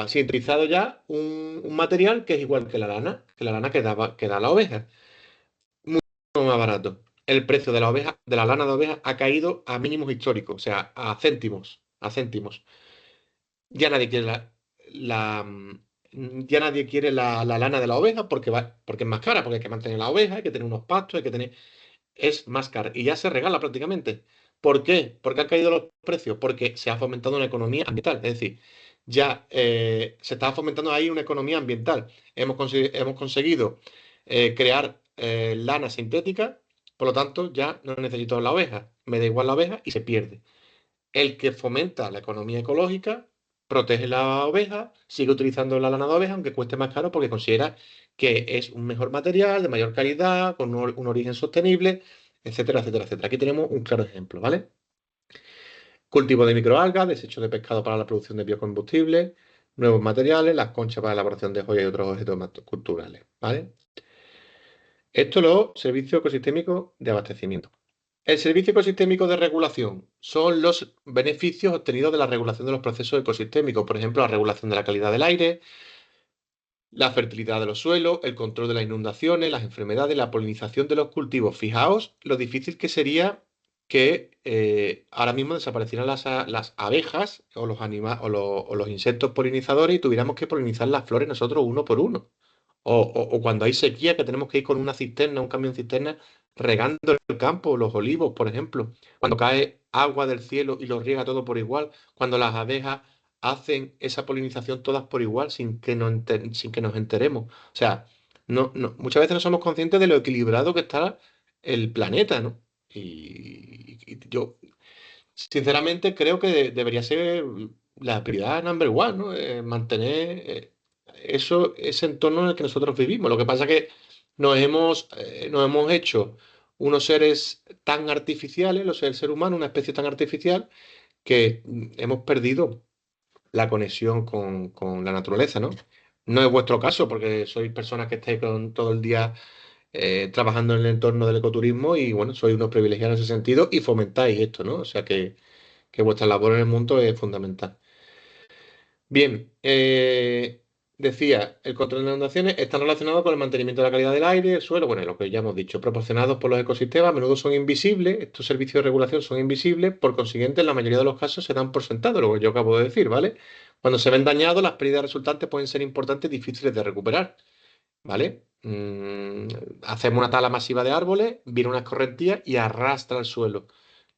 sintetizado ya un material que es igual que la lana que da la oveja, más barato. El precio de la oveja, de la lana de oveja ha caído a mínimos históricos, o sea, a céntimos. Ya nadie quiere ya nadie quiere la lana de la oveja porque es más cara, porque hay que mantener la oveja, hay que tener unos pastos, es más cara y ya se regala prácticamente. ¿Por qué? Porque han caído los precios, porque se ha fomentado una economía ambiental, es decir, ya se está fomentando ahí una economía ambiental. Hemos conseguido crear lana sintética, por lo tanto ya no necesito la oveja, me da igual la oveja y se pierde. El que fomenta la economía ecológica protege la oveja, sigue utilizando la lana de oveja, aunque cueste más caro porque considera que es un mejor material, de mayor calidad, con un origen sostenible, etcétera, etcétera, etcétera. Aquí tenemos un claro ejemplo, ¿vale? Cultivo de microalgas, desecho de pescado para la producción de biocombustibles, nuevos materiales, las conchas para la elaboración de joyas y otros objetos culturales, ¿vale? Esto es los servicios ecosistémicos de abastecimiento. El servicio ecosistémico de regulación son los beneficios obtenidos de la regulación de los procesos ecosistémicos, por ejemplo, la regulación de la calidad del aire, la fertilidad de los suelos, el control de las inundaciones, las enfermedades, la polinización de los cultivos. Fijaos lo difícil que sería que ahora mismo desaparecieran las abejas o los insectos polinizadores y tuviéramos que polinizar las flores nosotros uno por uno. O cuando hay sequía, que tenemos que ir con una cisterna, un camión cisterna, regando el campo, los olivos, por ejemplo. Cuando cae agua del cielo y lo riega todo por igual. Cuando las abejas hacen esa polinización todas por igual sin que nos enteremos. O sea, muchas veces no somos conscientes de lo equilibrado que está el planeta, ¿no? Y yo, sinceramente, creo que debería ser la prioridad number one, ¿no? Mantener ese entorno en el que nosotros vivimos. Lo que pasa es que nos hemos hecho unos seres tan artificiales, el ser humano, una especie tan artificial, que hemos perdido la conexión con la naturaleza, ¿no? No es vuestro caso, porque sois personas que estáis todo el día trabajando en el entorno del ecoturismo y, bueno, sois unos privilegiados en ese sentido y fomentáis esto, ¿no? O sea que vuestra labor en el mundo es fundamental. Bien, decía, el control de inundaciones está relacionado con el mantenimiento de la calidad del aire, el suelo, bueno, lo que ya hemos dicho, proporcionados por los ecosistemas, a menudo son invisibles, estos servicios de regulación son invisibles, por consiguiente, en la mayoría de los casos se dan por sentado, lo que yo acabo de decir, ¿vale? Cuando se ven dañados, las pérdidas resultantes pueden ser importantes y difíciles de recuperar, ¿vale? Hacemos una tala masiva de árboles, viene una escorrentía y arrastra el suelo,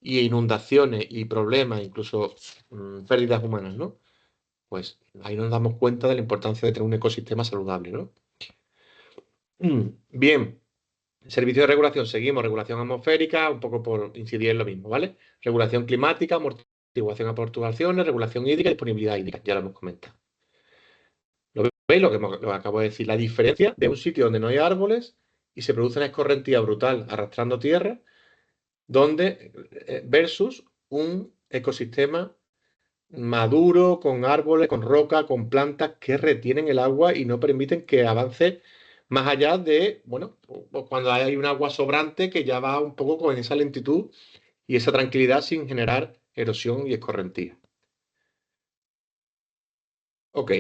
y inundaciones y problemas, incluso pérdidas humanas, ¿no? Pues ahí nos damos cuenta de la importancia de tener un ecosistema saludable, ¿no? Bien, servicio de regulación, seguimos, regulación atmosférica, un poco por incidir en lo mismo, ¿vale? Regulación climática, amortiguación a portuaciones, regulación hídrica, disponibilidad hídrica, ya lo hemos comentado. ¿Lo veis? Lo que acabo de decir, la diferencia de un sitio donde no hay árboles y se produce una escorrentía brutal arrastrando tierra, versus un ecosistema maduro, con árboles, con roca, con plantas que retienen el agua y no permiten que avance más allá de, bueno, cuando hay un agua sobrante que ya va un poco con esa lentitud y esa tranquilidad sin generar erosión y escorrentía. Ok,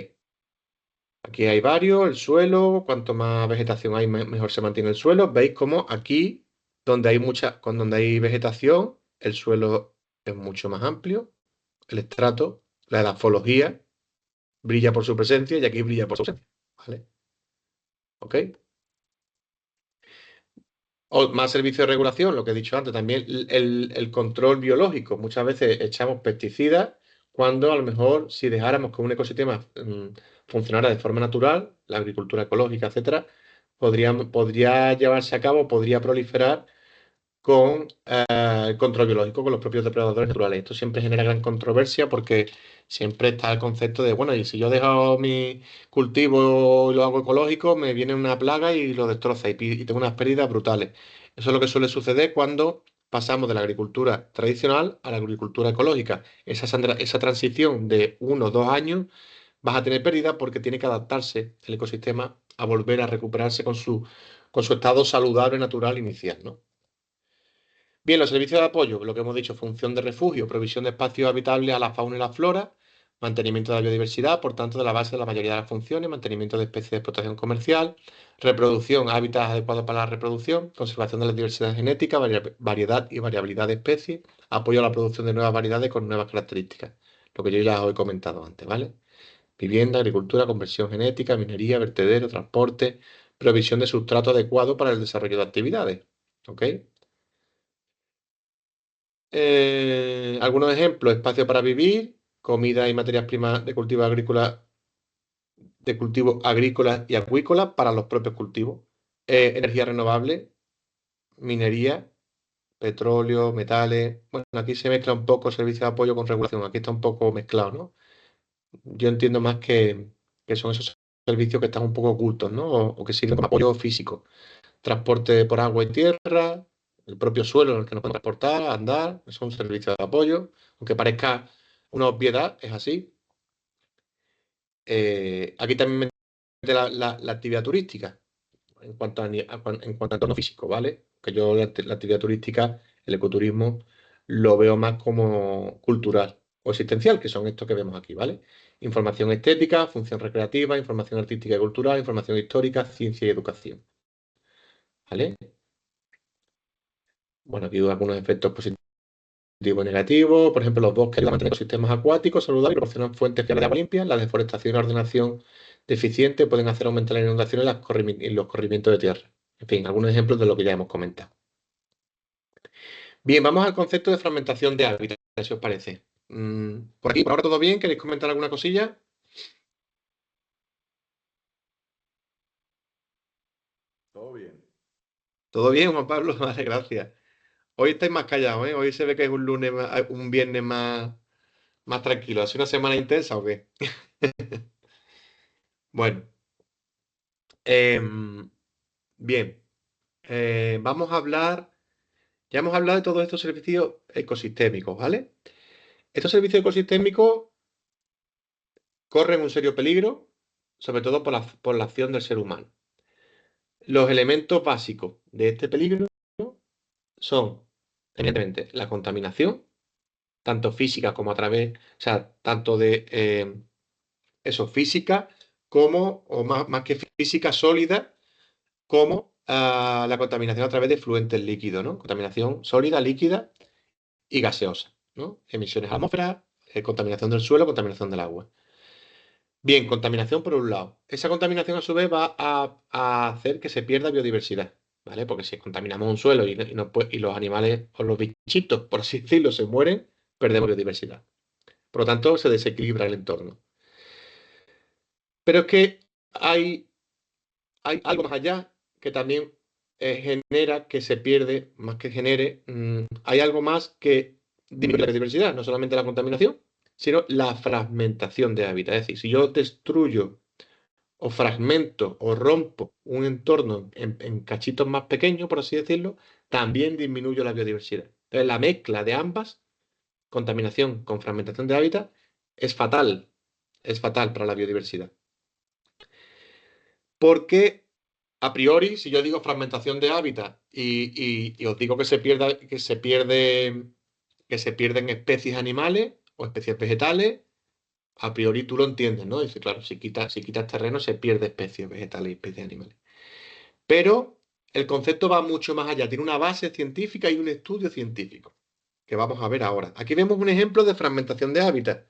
aquí hay varios, el suelo, cuanto más vegetación hay, mejor se mantiene el suelo. Veis cómo aquí, donde hay vegetación, el suelo es mucho más amplio, el estrato, la edafología brilla por su presencia y aquí brilla por su ausencia. ¿Vale? ¿Ok? O más servicio de regulación, lo que he dicho antes, también el control biológico. Muchas veces echamos pesticidas cuando a lo mejor si dejáramos que un ecosistema funcionara de forma natural, la agricultura ecológica, etcétera, podría llevarse a cabo, podría proliferar con el control biológico, con los propios depredadores naturales. Esto siempre genera gran controversia porque siempre está el concepto de, bueno, y si yo dejo mi cultivo y lo hago ecológico, me viene una plaga y lo destroza y tengo unas pérdidas brutales. Eso es lo que suele suceder cuando pasamos de la agricultura tradicional a la agricultura ecológica. Esa transición de 1 o 2 años vas a tener pérdida porque tiene que adaptarse el ecosistema a volver a recuperarse con su estado saludable natural inicial, ¿no? Bien, los servicios de apoyo, lo que hemos dicho, función de refugio, provisión de espacios habitables a la fauna y la flora, mantenimiento de la biodiversidad, por tanto, de la base de la mayoría de las funciones, mantenimiento de especies de explotación comercial, reproducción, hábitats adecuados para la reproducción, conservación de la diversidad genética, variedad y variabilidad de especies, apoyo a la producción de nuevas variedades con nuevas características, lo que yo ya os he comentado antes, ¿vale? Vivienda, agricultura, conversión genética, minería, vertedero, transporte, provisión de sustrato adecuado para el desarrollo de actividades, ¿ok? Algunos ejemplos: espacio para vivir, comida y materias primas de cultivo agrícolas y acuícolas para los propios cultivos, energía renovable, minería, petróleo, metales. Bueno, aquí se mezcla un poco servicio de apoyo con regulación, aquí está un poco mezclado, ¿no? Yo entiendo más que son esos servicios que están un poco ocultos, ¿no? O que sirven como apoyo físico. Transporte por agua y tierra, el propio suelo en el que nos podemos transportar, andar, son servicios de apoyo, aunque parezca una obviedad, es así. Aquí también mete la actividad turística en cuanto a entorno físico, ¿vale? Que yo la actividad turística, el ecoturismo, lo veo más como cultural o existencial, que son estos que vemos aquí, ¿vale? Información estética, función recreativa, información artística y cultural, información histórica, ciencia y educación, ¿vale? Bueno, aquí hay algunos efectos positivos y negativos. Por ejemplo, los bosques ayudan a mantener ecosistemas acuáticos saludables y proporcionan fuentes fiables de agua limpia. La deforestación y la ordenación deficiente pueden hacer aumentar las inundaciones y los corrimientos de tierra. En fin, algunos ejemplos de lo que ya hemos comentado. Bien, vamos al concepto de fragmentación de hábitat, si os parece. Por aquí, por ahora todo bien. ¿Queréis comentar alguna cosilla? Todo bien. ¿Todo bien, Juan Pablo? Vale, gracias. Hoy estáis más callados, ¿eh? Hoy se ve que es un viernes más tranquilo. ¿Ha sido una semana intensa o qué? Bueno, bien, vamos a hablar, ya hemos hablado de todos estos servicios ecosistémicos, ¿vale? Estos servicios ecosistémicos corren un serio peligro, sobre todo por la acción del ser humano. Los elementos básicos de este peligro son, evidentemente, la contaminación, tanto física como a través, o sea, tanto de eso, física como, o más que física, sólida, como la contaminación a través de fluentes líquidos, ¿no? Contaminación sólida, líquida y gaseosa, ¿no? Emisiones a la atmósfera, contaminación del suelo, contaminación del agua. Bien, contaminación por un lado. Esa contaminación a su vez va a hacer que se pierda biodiversidad, ¿vale? Porque si contaminamos un suelo y los animales o los bichitos, por así decirlo, se mueren, perdemos biodiversidad. Por lo tanto, se desequilibra el entorno. Pero es que hay algo más allá que también genera que se pierde, más que genere, hay algo más que disminuye la biodiversidad, no solamente la contaminación, sino la fragmentación de hábitat. Es decir, si yo destruyo o fragmento o rompo un entorno en cachitos más pequeños, por así decirlo, también disminuyo la biodiversidad. Entonces, la mezcla de ambas, contaminación con fragmentación de hábitat, es fatal para la biodiversidad. Porque a priori, si yo digo fragmentación de hábitat y os digo que se pierden especies animales o especies vegetales, a priori tú lo entiendes, ¿no? Dice, claro, si quitas terreno se pierde especies vegetales y especies animales. Pero el concepto va mucho más allá, tiene una base científica y un estudio científico, que vamos a ver ahora. Aquí vemos un ejemplo de fragmentación de hábitat.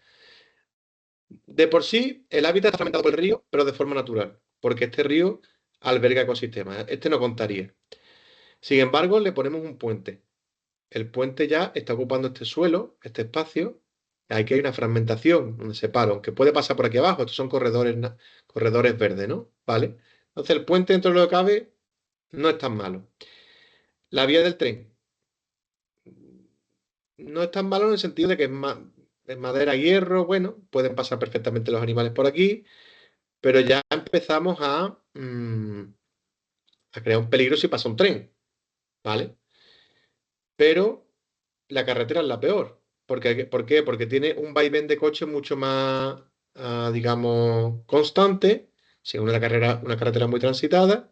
De por sí, el hábitat está fragmentado por el río, pero de forma natural, porque este río alberga ecosistemas. Este no contaría. Sin embargo, le ponemos un puente. El puente ya está ocupando este suelo, este espacio. Aquí hay una fragmentación donde se para, aunque puede pasar por aquí abajo. Estos son corredores verdes, ¿no? ¿Vale? Entonces el puente, dentro de lo que cabe, no es tan malo. La vía del tren no es tan malo en el sentido de que es madera, hierro, bueno, pueden pasar perfectamente los animales por aquí, pero ya empezamos a crear un peligro si pasa un tren, ¿vale? Pero la carretera es la peor. ¿Por qué? Porque tiene un vaivén de coches mucho más, digamos, constante, según una carretera muy transitada,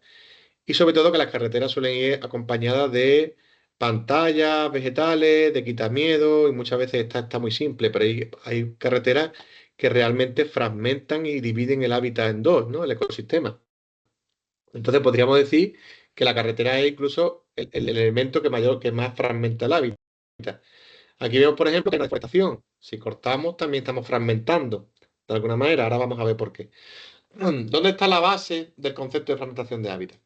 y sobre todo que las carreteras suelen ir acompañadas de pantallas, vegetales, de quitamiedo, y muchas veces esta está muy simple, pero hay carreteras que realmente fragmentan y dividen el hábitat en dos, ¿no? El ecosistema. Entonces podríamos decir que la carretera es incluso el elemento que más fragmenta el hábitat. Aquí vemos, por ejemplo, que en la deforestación, si cortamos, también estamos fragmentando de alguna manera. Ahora vamos a ver por qué. ¿Dónde está la base del concepto de fragmentación de hábitat?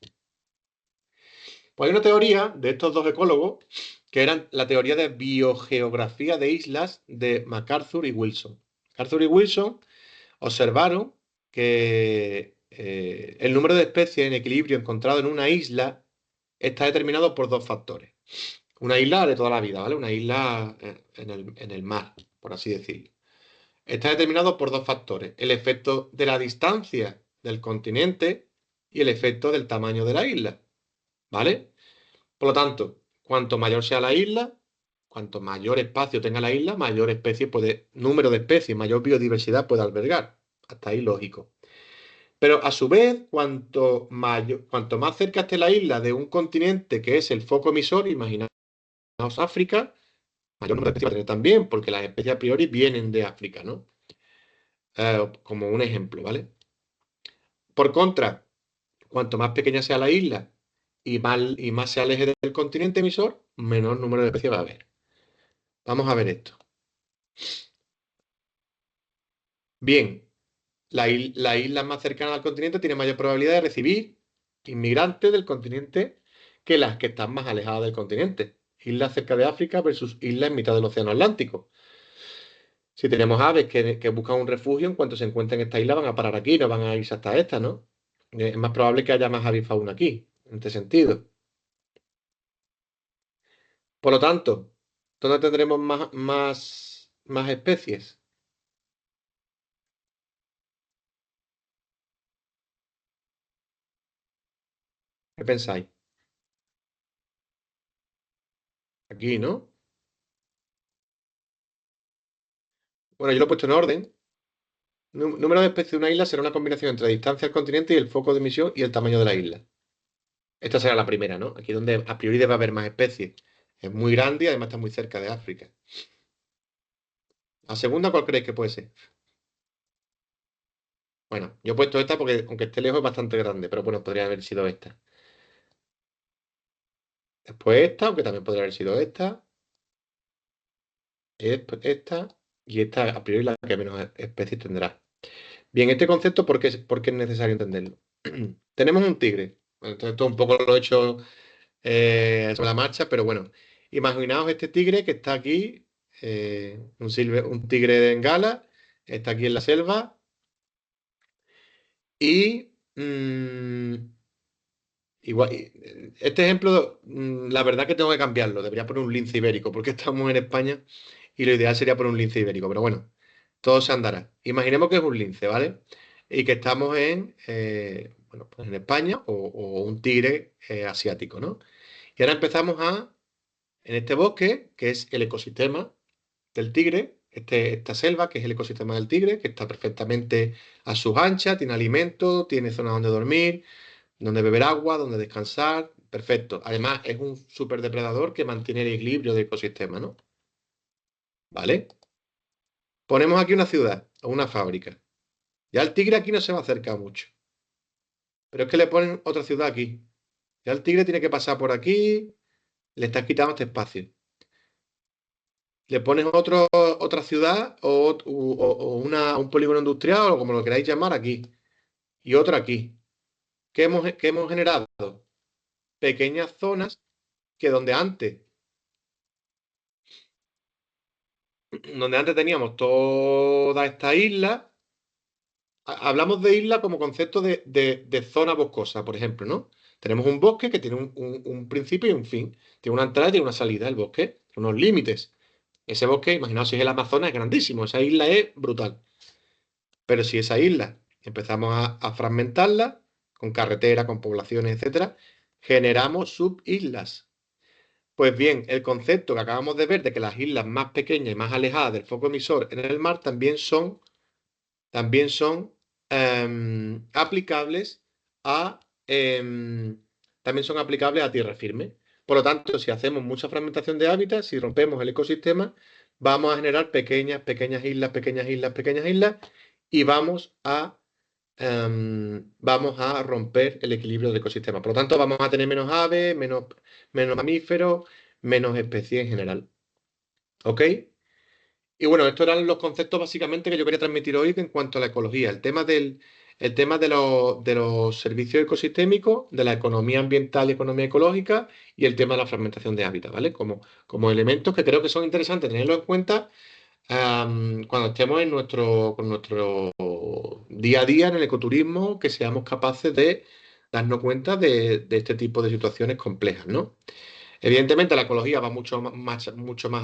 Pues hay una teoría de estos dos ecólogos que eran la teoría de biogeografía de islas de MacArthur y Wilson. MacArthur y Wilson observaron que el número de especies en equilibrio encontrado en una isla está determinado por dos factores. Una isla de toda la vida, ¿vale? Una isla en el mar, por así decirlo. Está determinado por dos factores. El efecto de la distancia del continente y el efecto del tamaño de la isla, ¿vale? Por lo tanto, cuanto mayor sea la isla, cuanto mayor espacio tenga la isla, número de especies, mayor biodiversidad puede albergar. Hasta ahí lógico. Pero a su vez, cuanto más cerca esté la isla de un continente que es el foco emisor, imaginaos África, mayor número de especies va a tener también, porque las especies a priori vienen de África, ¿no? Como un ejemplo, ¿vale? Por contra, cuanto más pequeña sea la isla y más se aleje del continente emisor, menor número de especies va a haber. Vamos a ver esto. Bien, la isla más cercana al continente tiene mayor probabilidad de recibir inmigrantes del continente que las que están más alejadas del continente. Islas cerca de África versus islas en mitad del Océano Atlántico. Si tenemos aves que buscan un refugio, en cuanto se encuentren en esta isla van a parar aquí, no van a irse hasta esta, ¿no? Es más probable que haya más avifauna aquí, en este sentido. Por lo tanto, ¿dónde tendremos más especies? ¿Qué pensáis? Aquí, ¿no? Bueno, yo lo he puesto en orden. Número de especies de una isla será una combinación entre la distancia al continente y el foco de emisión y el tamaño de la isla. Esta será la primera, ¿no? Aquí donde a priori debe haber más especies. Es muy grande y además está muy cerca de África. La segunda, ¿cuál creéis que puede ser? Bueno, yo he puesto esta porque aunque esté lejos es bastante grande, pero bueno, podría haber sido esta. Después esta, aunque también podría haber sido esta. Esta y esta a priori la que menos especies tendrá. Bien, este concepto, ¿por qué es necesario entenderlo? Tenemos un tigre. Bueno, esto un poco lo he hecho sobre la marcha, pero bueno, imaginaos este tigre que está aquí, un tigre de Bengala, está aquí en la selva y igual, este ejemplo, la verdad que tengo que cambiarlo, debería poner un lince ibérico, porque estamos en España y lo ideal sería poner un lince ibérico, pero bueno, todo se andará. Imaginemos que es un lince, ¿vale? Y que estamos bueno, pues en España o un tigre asiático, ¿no? Y ahora empezamos en este bosque, que es el ecosistema del tigre, esta selva, que es el ecosistema del tigre, que está perfectamente a sus anchas, tiene alimento, tiene zona donde dormir, donde beber agua, donde descansar, perfecto. Además, es un superdepredador que mantiene el equilibrio del ecosistema, ¿no? ¿Vale? Ponemos aquí una ciudad o una fábrica. Ya el tigre aquí no se va a acercar mucho, pero es que le ponen otra ciudad aquí. Ya el tigre tiene que pasar por aquí, le estás quitando este espacio. Le pones otra ciudad o un polígono industrial o como lo queráis llamar aquí y otra aquí. Qué hemos generado? Pequeñas zonas que donde antes teníamos toda esta isla, hablamos de isla como concepto de zona boscosa, por ejemplo, ¿no? Tenemos un bosque que tiene un principio y un fin. Tiene una entrada y tiene una salida, el bosque, unos límites. Ese bosque, imaginaos si es el Amazonas, es grandísimo, esa isla es brutal. Pero si esa isla empezamos a fragmentarla, con carretera, con poblaciones, etcétera, generamos subislas. Pues bien, el concepto que acabamos de ver de que las islas más pequeñas y más alejadas del foco emisor en el mar también son aplicables a también son aplicables a tierra firme. Por lo tanto, si hacemos mucha fragmentación de hábitat, si rompemos el ecosistema, vamos a generar pequeñas islas, pequeñas islas, pequeñas islas, y vamos a romper el equilibrio del ecosistema. Por lo tanto, vamos a tener menos aves, menos mamíferos, menos especies en general. ¿Ok? Y bueno, estos eran los conceptos básicamente que yo quería transmitir hoy en cuanto a la ecología. El tema de los servicios ecosistémicos, de la economía ambiental y economía ecológica y el tema de la fragmentación de hábitat, ¿vale? Como elementos que creo que son interesantes tenerlos en cuenta cuando estemos con nuestro día a día en el ecoturismo, que seamos capaces de darnos cuenta de este tipo de situaciones complejas, ¿no? Evidentemente, la ecología va mucho más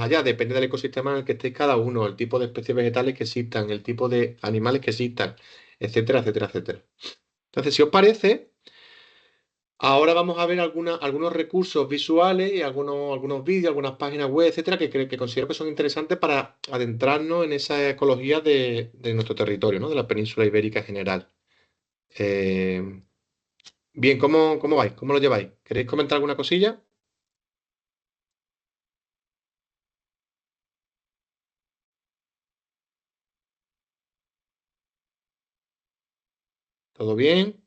allá, depende del ecosistema en el que estéis cada uno, el tipo de especies vegetales que existan, el tipo de animales que existan, etcétera, etcétera, etcétera. Entonces, si os parece, ahora vamos a ver algunos recursos visuales y algunos vídeos, algunas páginas web, etcétera, que considero que son interesantes para adentrarnos en esa ecología de nuestro territorio, ¿no? De la península ibérica en general. Eh, bien, ¿cómo vais? ¿Cómo lo lleváis? ¿Queréis comentar alguna cosilla? ¿Todo bien?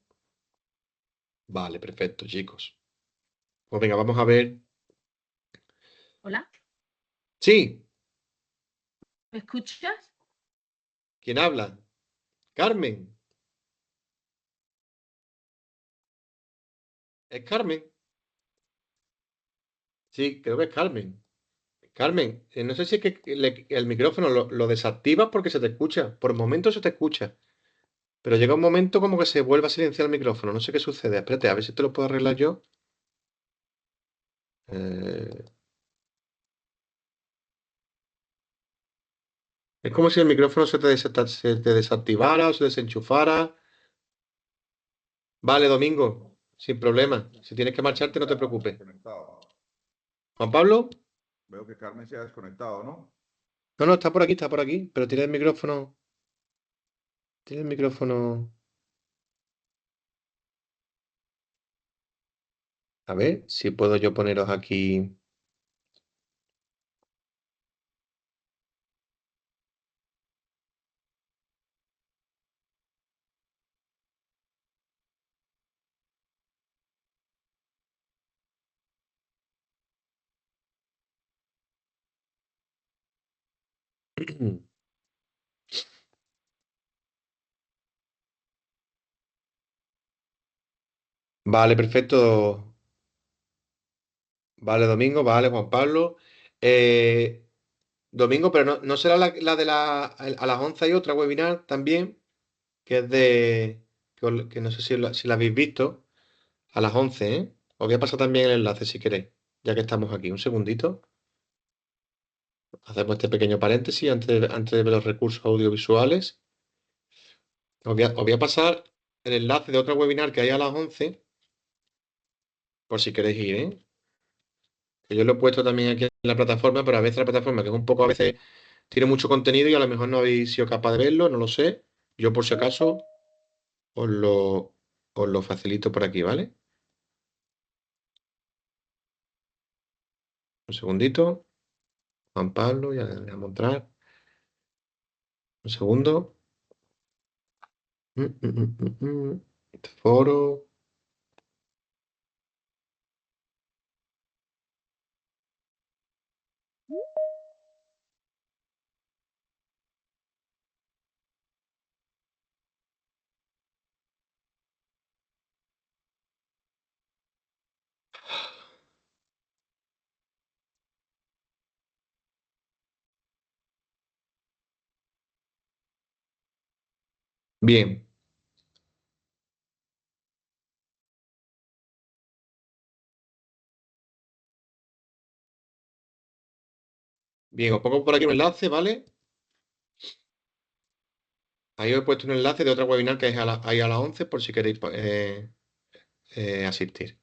Vale, perfecto, chicos. Pues venga, vamos a ver. Hola, Sí, ¿me escuchas? ¿quién habla? Carmen. ¿Es Carmen? Sí, creo que es Carmen. Carmen, no sé si es que el micrófono lo desactivas porque se te escucha. Por momentos se te escucha. Pero llega un momento como que se vuelve a silenciar el micrófono. No sé qué sucede. Espérate, a ver si te lo puedo arreglar yo. Eh, es como si el micrófono se te desactivara o se desenchufara. Vale, Domingo. sin problema. Si tienes que marcharte, no te preocupes. Desconectado. Juan Pablo, Veo que Carmen se ha desconectado, ¿no? no, está por aquí, pero tiene el micrófono. A ver si puedo yo poneros aquí. Vale, perfecto. Vale, Domingo, vale, Juan Pablo. Eh, Domingo, pero no será la de a las 11 hay otra webinar también, que es que no sé si la habéis visto, a las 11, ¿eh? Os voy a pasar también el enlace si queréis, ya que estamos aquí. Un segundito. Hacemos este pequeño paréntesis antes de ver los recursos audiovisuales. Os voy a pasar el enlace de otro webinar que hay a las 11, por si queréis ir, ¿eh? Que yo lo he puesto también aquí en la plataforma, pero a veces la plataforma, que es un poco, a veces tiene mucho contenido y a lo mejor no habéis sido capaz de verlo, no lo sé. Yo por si acaso os lo, os lo facilito por aquí, ¿vale? Un segundito. Juan Pablo, ya le voy a mostrar. Un segundo. Este foro. Bien, bien, os pongo por aquí un enlace, ¿vale? Ahí os he puesto un enlace de otra webinar que es ahí a las 11 por si queréis asistir.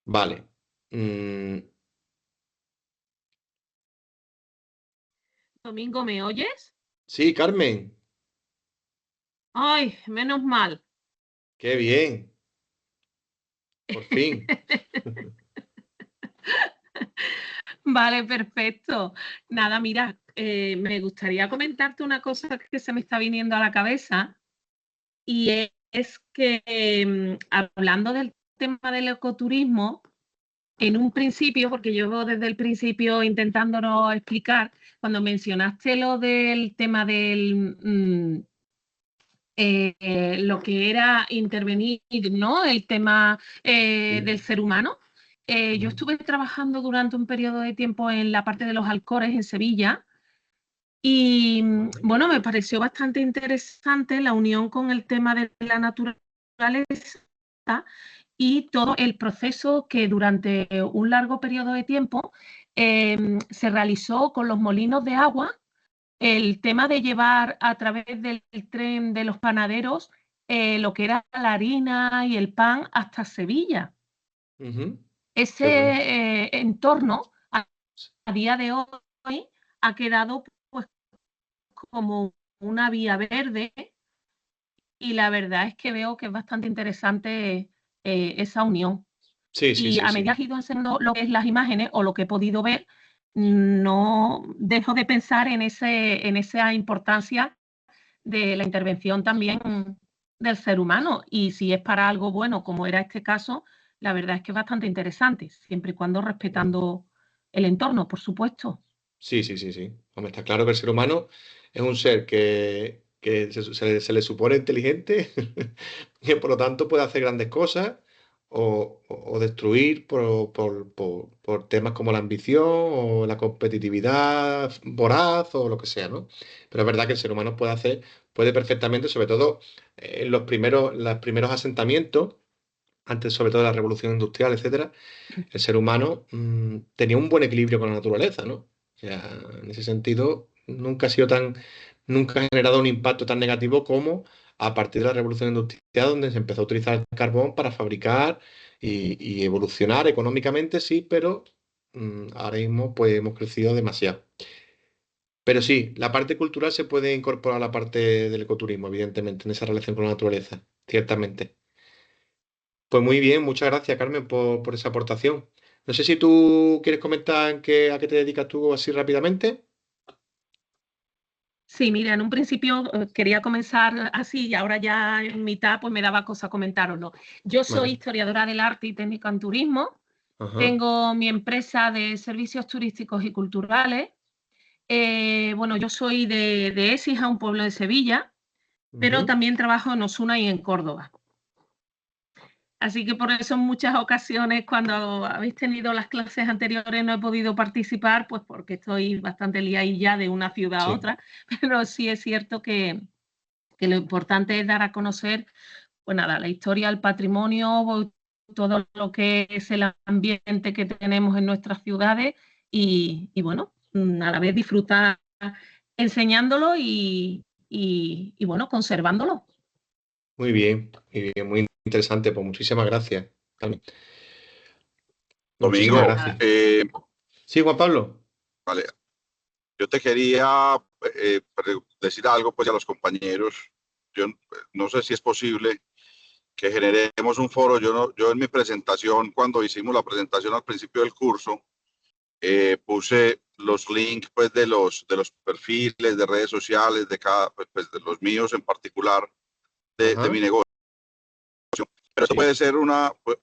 Vale. Mm, Domingo, ¿me oyes? sí, Carmen, Ay, menos mal. qué bien, por fin. Vale, perfecto. Nada, mira, me gustaría comentarte una cosa que se me está viniendo a la cabeza y es que hablando del tema del ecoturismo, en un principio, porque yo desde el principio intentándonos explicar, cuando mencionaste lo del tema del lo que era intervenir, ¿no? El tema del ser humano. Yo estuve trabajando durante un periodo de tiempo en la parte de los Alcores en Sevilla y bueno, me pareció bastante interesante la unión con el tema de la naturaleza y todo el proceso que durante un largo periodo de tiempo se realizó con los molinos de agua, el tema de llevar a través del tren de los panaderos lo que era la harina y el pan hasta Sevilla. Ujú, Ese qué bueno. entorno a día de hoy ha quedado pues como una vía verde y la verdad es que veo que es bastante interesante esa unión. Sí, sí, Y sí, a medida sí. que he ido haciendo lo que es las imágenes o lo que he podido ver, no dejo de pensar en esa importancia de la intervención también del ser humano. Y si es para algo bueno, como era este caso, la verdad es que es bastante interesante, siempre y cuando respetando el entorno, por supuesto. Sí, sí, sí, sí. Hombre, está claro que el ser humano es un ser que se le supone inteligente, que por lo tanto puede hacer grandes cosas o destruir por temas como la ambición o la competitividad voraz o lo que sea, ¿no? Pero es verdad que el ser humano puede perfectamente, sobre todo en los primeros asentamientos, antes sobre todo de la revolución industrial, etcétera, el ser humano tenía un buen equilibrio con la naturaleza, ¿no? O sea, en ese sentido, nunca ha generado un impacto tan negativo como a partir de la revolución industrial, donde se empezó a utilizar el carbón para fabricar y evolucionar económicamente, sí, pero ahora mismo pues hemos crecido demasiado. Pero sí, la parte cultural se puede incorporar a la parte del ecoturismo, evidentemente, en esa relación con la naturaleza, ciertamente. Pues muy bien, muchas gracias, Carmen, por esa aportación. No sé si tú quieres comentar a qué te dedicas tú así rápidamente. Sí, mira, en un principio quería comenzar así y ahora ya en mitad pues me daba cosa comentaroslo. Yo soy Vale. historiadora del arte y técnica en turismo. Ajá. Tengo mi empresa de servicios turísticos y culturales. Bueno, yo soy de Écija, un pueblo de Sevilla, pero Ujú. también trabajo en Osuna y en Córdoba. Así que por eso en muchas ocasiones cuando habéis tenido las clases anteriores no he podido participar, pues porque estoy bastante liadilla de una ciudad a Sí, otra, pero sí es cierto que lo importante es dar a conocer, pues nada, la historia, el patrimonio, todo lo que es el ambiente que tenemos en nuestras ciudades y bueno, a la vez disfrutar enseñándolo y bueno, conservándolo. muy bien, muy interesante. Pues muchísimas gracias, Carmen. Muchísimas Domingo, gracias. Sí, Juan Pablo. vale, yo te quería decir algo pues a los compañeros. Yo no sé si es posible que generemos un foro. Yo en mi presentación, cuando hicimos la presentación al principio del curso, puse los links pues de los perfiles de redes sociales de cada, pues, de los míos en particular de mi Ajá. negocio. Pero esto Sí.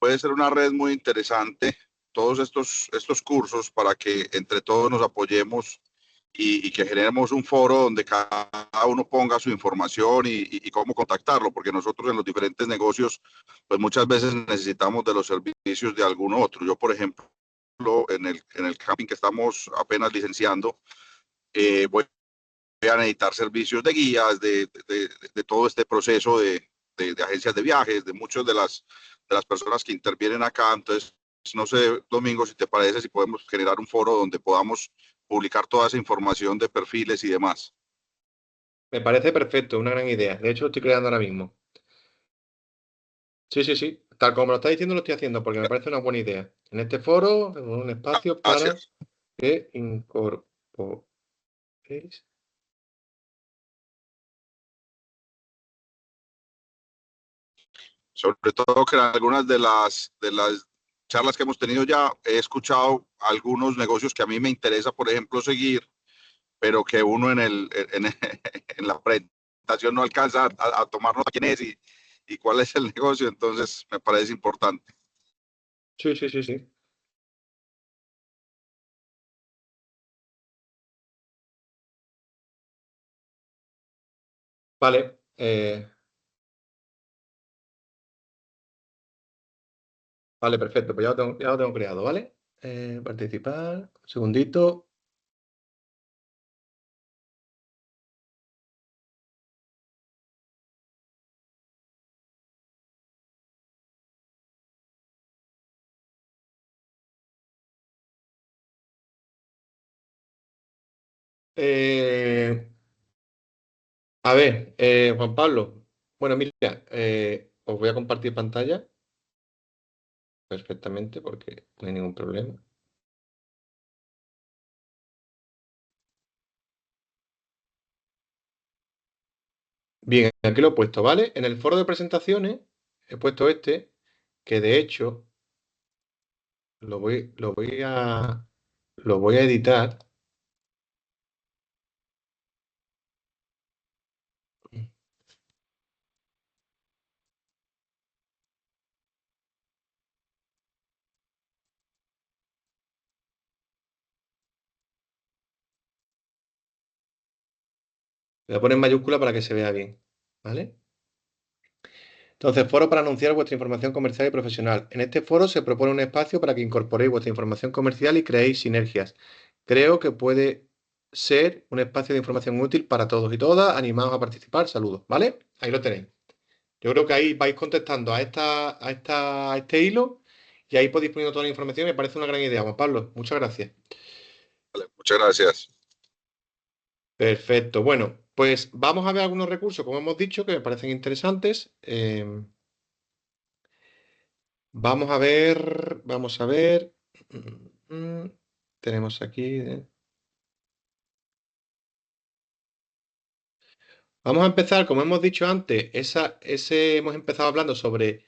puede ser una red muy interesante, todos estos cursos para que entre todos nos apoyemos y que generemos un foro donde cada uno ponga su información y cómo contactarlo, porque nosotros en los diferentes negocios, pues muchas veces necesitamos de los servicios de algún otro. Yo, por ejemplo, en el camping que estamos apenas licenciando, voy a necesitar servicios de guías, de todo este proceso de agencias de viajes, de muchas de las personas que intervienen acá. Entonces, no sé, Domingo, si te parece, si podemos generar un foro donde podamos publicar toda esa información de perfiles y demás. Me parece perfecto, una gran idea. De hecho, lo estoy creando ahora mismo. Sí, sí, sí. Tal como me lo está diciendo, lo estoy haciendo porque me parece una buena idea. En este foro, un espacio para Gracias. que incorporéis. Sobre todo que en algunas de las charlas que hemos tenido ya he escuchado algunos negocios que a mí me interesa, por ejemplo, seguir, pero que uno en la presentación no alcanza a tomar nota quién es y cuál es el negocio. Entonces, me parece importante. Sí, sí, sí, sí. Vale. Vale, perfecto. Pues ya lo tengo creado, ¿vale? Participar. Un segundito. Eh, a ver, Juan Pablo. Bueno, mira, os voy a compartir pantalla perfectamente porque no hay ningún problema. Bien, aquí lo he puesto, ¿vale? En el foro de presentaciones he puesto este, que de hecho lo voy, lo voy a, lo voy a editar. Lo voy a poner en mayúscula para que se vea bien, ¿vale? Entonces, foro para anunciar vuestra información comercial y profesional. En este foro se propone un espacio para que incorporéis vuestra información comercial y creéis sinergias. Creo que puede ser un espacio de información útil para todos y todas. Animados a participar. Saludos, ¿vale? Ahí lo tenéis. Yo creo que ahí vais contestando a este hilo y ahí podéis poner toda la información. Me parece una gran idea, Juan Pablo. Muchas gracias. Vale, muchas gracias. Perfecto. Bueno, pues vamos a ver algunos recursos, como hemos dicho, que me parecen interesantes. Vamos a ver, vamos a ver. Tenemos aquí. Vamos a empezar, como hemos dicho antes, hemos empezado hablando sobre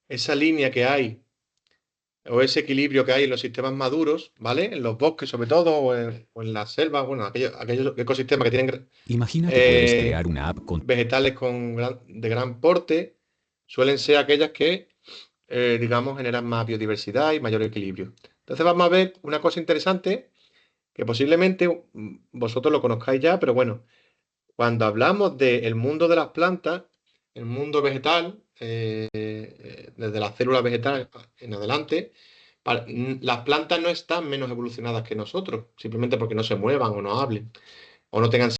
esa línea que hay o ese equilibrio que hay en los sistemas maduros, ¿vale? En los bosques sobre todo o en las selvas, bueno, aquellos ecosistemas que tienen Imagina que puedes crear una app con vegetales de gran porte, suelen ser aquellas que, digamos, generan más biodiversidad y mayor equilibrio. Entonces vamos a ver una cosa interesante que posiblemente vosotros lo conozcáis ya, pero bueno, cuando hablamos del mundo de las plantas, el mundo vegetal, desde las células vegetales en adelante, las plantas no están menos evolucionadas que nosotros, simplemente porque no se muevan o no hablen o no tengan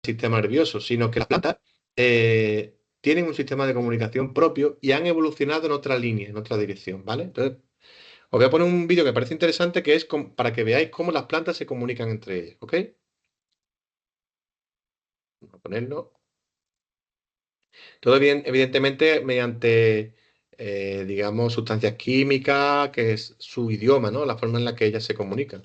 sistema nervioso, sino que las plantas tienen un sistema de comunicación propio y han evolucionado en otra línea, en otra dirección, ¿vale? Entonces, os voy a poner un vídeo que me parece interesante que es para que veáis cómo las plantas se comunican entre ellas, ¿ok? Vamos a ponerlo. Todo bien, evidentemente mediante, digamos, sustancias químicas, que es su idioma, ¿no? La forma en la que ellas se comunican.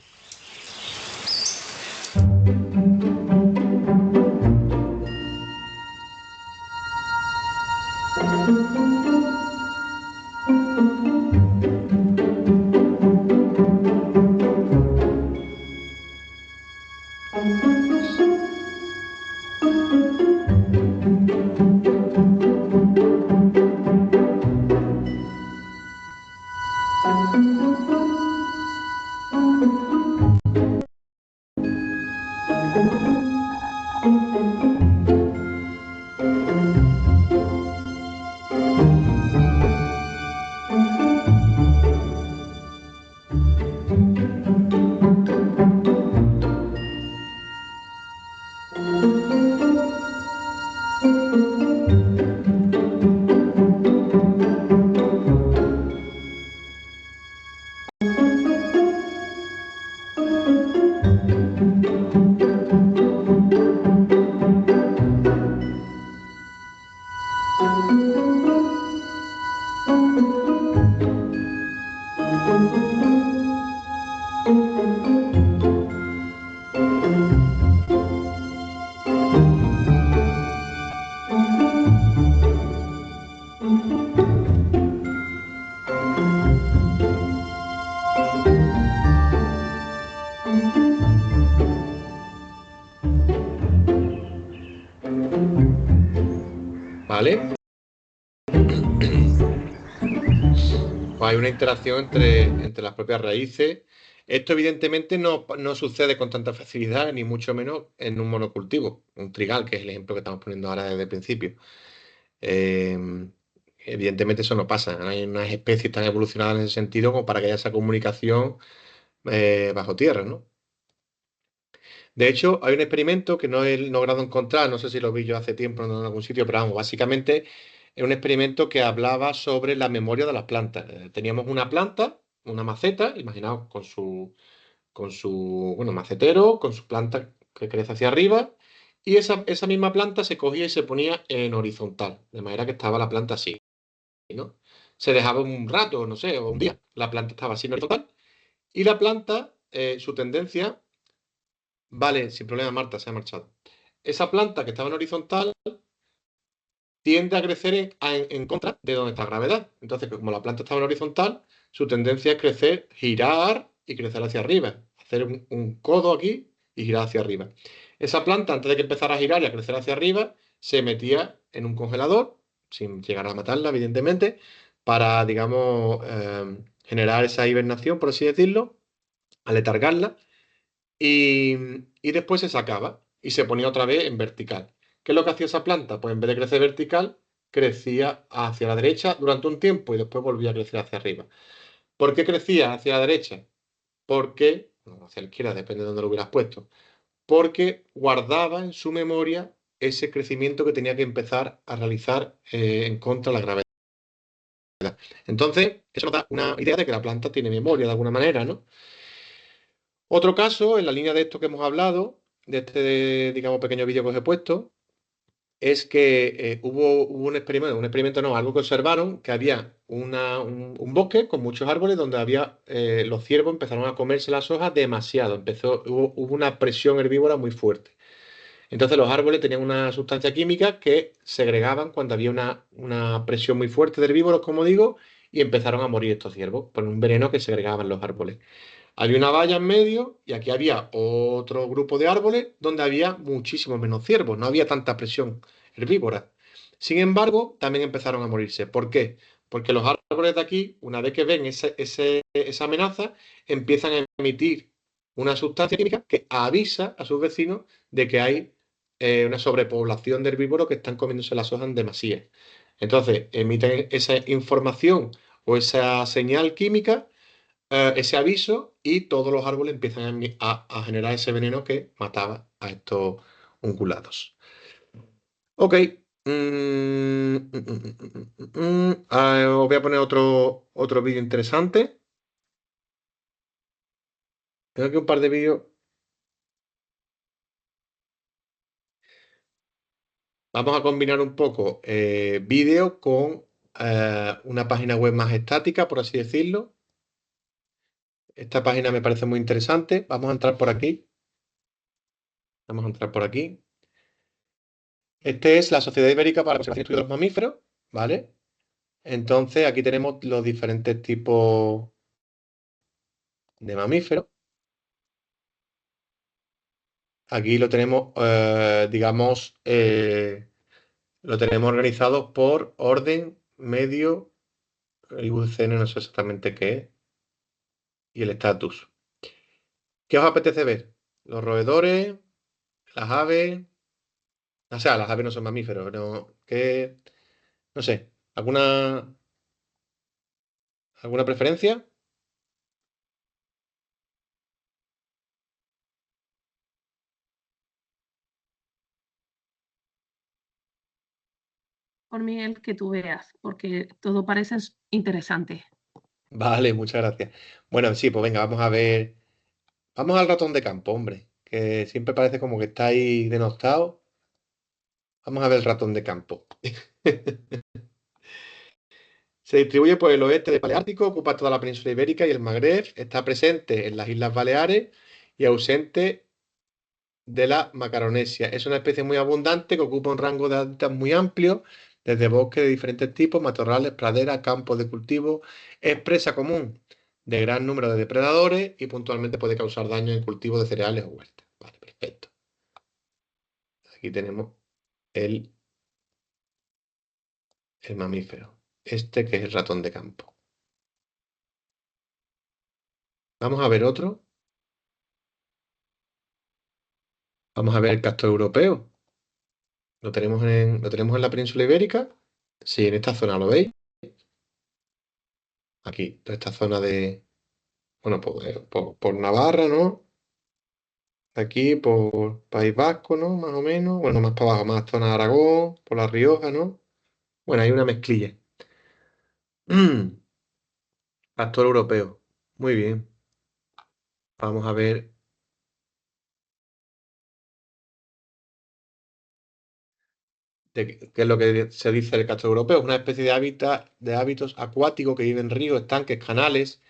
¿Vale? Pues hay una interacción entre las propias raíces. Esto evidentemente no sucede con tanta facilidad, ni mucho menos en un monocultivo, un trigal, que es el ejemplo que estamos poniendo ahora desde el principio. Eh, Evidentemente eso no pasa, no hay unas especies tan evolucionadas en ese sentido como para que haya esa comunicación bajo tierra, ¿no? De hecho, hay un experimento que no he logrado encontrar, no sé si lo vi yo hace tiempo en algún sitio, pero vamos, básicamente es un experimento que hablaba sobre la memoria de las plantas. Teníamos una planta, una maceta, imaginaos bueno, macetero, con su planta que crece hacia arriba, y esa misma planta se cogía y se ponía en horizontal, de manera que estaba la planta así, ¿no? Se dejaba un rato, no sé, o un día, la planta estaba así en horizontal, y la planta, su tendencia. Vale, sin problema, Marta, se ha marchado. Esa planta que estaba en horizontal tiende a crecer en contra de donde está la gravedad. Entonces, como la planta estaba en horizontal, su tendencia es crecer, girar y crecer hacia arriba. Hacer un codo aquí y girar hacia arriba. Esa planta, antes de que empezara a girar y a crecer hacia arriba, se metía en un congelador, sin llegar a matarla, evidentemente, para, digamos, generar esa hibernación, por así decirlo, aletargarla y, y después se sacaba y se ponía otra vez en vertical. ¿Qué es lo que hacía esa planta? Pues en vez de crecer vertical, crecía hacia la derecha durante un tiempo y después volvía a crecer hacia arriba. ¿Por qué crecía hacia la derecha? Porque, bueno, hacia la izquierda, depende de dónde lo hubieras puesto, porque guardaba en su memoria ese crecimiento que tenía que empezar a realizar en contra de la gravedad. Entonces, eso nos da una idea de que la planta tiene memoria de alguna manera, ¿no? Otro caso, en la línea de esto que hemos hablado, digamos, pequeño vídeo que os he puesto es que hubo un experimento no, algo que observaron, que había un bosque con muchos árboles donde había, los ciervos empezaron a comerse las hojas demasiado, hubo una presión herbívora muy fuerte. Entonces los árboles tenían una sustancia química que segregaban cuando había una presión muy fuerte de herbívoros, como digo, y empezaron a morir estos ciervos por un veneno que segregaban los árboles. Había una valla en medio y aquí había otro grupo de árboles donde había muchísimos menos ciervos, no había tanta presión herbívora. Sin embargo, también empezaron a morirse. ¿Por qué? Porque los árboles de aquí, una vez que ven esa amenaza, empiezan a emitir una sustancia química que avisa a sus vecinos de que hay una sobrepoblación de herbívoros que están comiéndose las hojas en demasía. Entonces, emiten esa información o esa señal química, ese aviso, y todos los árboles empiezan a generar ese veneno que mataba a estos ungulados. Ok. Os voy a poner otro vídeo interesante. Tengo aquí un par de vídeos. Vamos a combinar un poco vídeo con una página web más estática, por así decirlo. Esta página me parece muy interesante. Vamos a entrar por aquí. Vamos a entrar por aquí. Este es la Sociedad Ibérica para la Conservación y Estudio de los Mamíferos, ¿vale? Entonces aquí tenemos los diferentes tipos de mamíferos. Aquí lo tenemos, digamos, lo tenemos organizado por orden, medio, el IUCN no sé exactamente qué es, y el estatus. ¿Qué os apetece ver? Los roedores, las aves. O sea, las aves no son mamíferos, no, no sé, ¿alguna preferencia? Por mí el que tú veas, porque todo parece interesante. Vale, muchas gracias. Bueno, sí, pues venga, vamos a ver. Vamos al ratón de campo, hombre, que siempre parece como que está ahí denostado. Vamos a ver el ratón de campo. Se distribuye por el oeste del Paleártico, ocupa toda la península ibérica y el Magreb, está presente en las Islas Baleares y ausente de la Macaronesia. Es una especie muy abundante que ocupa un rango de hábitats muy amplio, desde bosques de diferentes tipos, matorrales, praderas, campos de cultivo. Es presa común de gran número de depredadores y puntualmente puede causar daño en cultivos de cereales o huertas. Vale, perfecto. Aquí tenemos el, el mamífero. Este que es el ratón de campo. Vamos a ver otro. Vamos a ver el castor europeo. Lo tenemos en la península ibérica. Sí, en esta zona, ¿lo veis? Aquí, toda esta zona de, bueno, por Navarra, ¿no? Aquí por País Vasco, ¿no? Más o menos. Bueno, más para abajo, más zona de Aragón, por La Rioja, ¿no? Bueno, hay una mezclilla. Castor europeo. Muy bien. Vamos a ver qué es lo que se dice del castor europeo. Es una especie de hábitos acuáticos que vive en ríos, estanques, canales.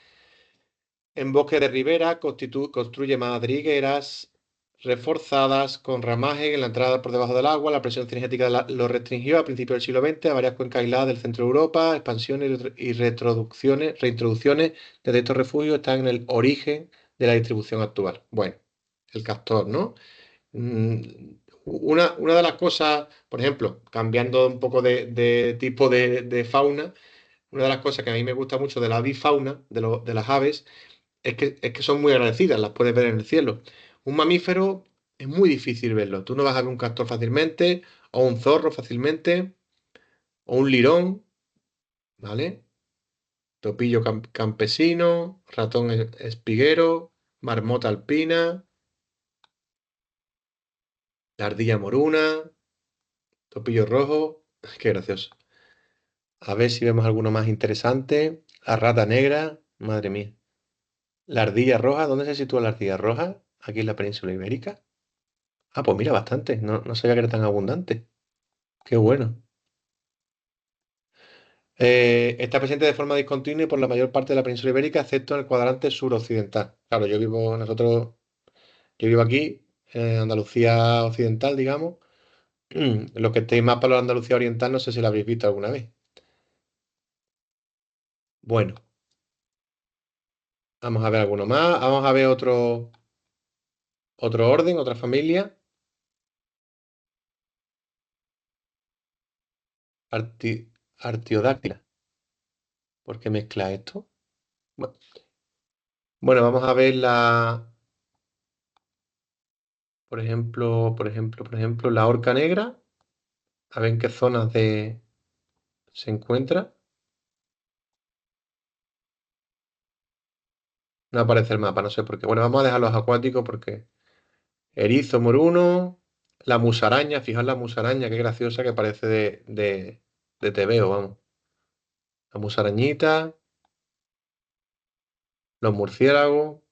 En bosque de ribera construye madrigueras reforzadas con ramaje en la entrada por debajo del agua. La presión cinegética lo restringió a principios del siglo XX a varias cuencas aisladas del centro de Europa. Expansiones y reintroducciones desde estos refugios están en el origen de la distribución actual. Bueno, el castor, ¿no? Mm, una de las cosas, por ejemplo, cambiando un poco de tipo de fauna, una de las cosas que a mí me gusta mucho de la avifauna, de las aves, es que son muy agradecidas, las puedes ver en el cielo. Un mamífero es muy difícil verlo. Tú no vas a ver un castor fácilmente, o un zorro fácilmente, o un lirón, ¿vale? Topillo campesino, ratón espiguero, marmota alpina, la ardilla moruna, topillo rojo. Qué gracioso. A ver si vemos alguno más interesante. La rata negra, madre mía. La ardilla roja, ¿dónde se sitúa la ardilla roja? Aquí en la península ibérica. Ah, pues mira, bastante. No sabía que era tan abundante. Qué bueno. Está presente de forma discontinua por la mayor parte de la península ibérica, excepto en el cuadrante suroccidental. Claro, yo vivo aquí, en Andalucía occidental, digamos. Los que estéis más para la Andalucía oriental, no sé si lo habréis visto alguna vez. Bueno, vamos a ver alguno más. Vamos a ver otro orden, otra familia. Artiodáctila. ¿Por qué mezcla esto? Bueno, vamos a ver por ejemplo, la orca negra. A ver en qué zonas se encuentra. No aparece el mapa, no sé por qué. Bueno, vamos a dejar los acuáticos porque erizo moruno, la musaraña, fijaos la musaraña, qué graciosa que parece de TVO, vamos. La musarañita, los murciélagos.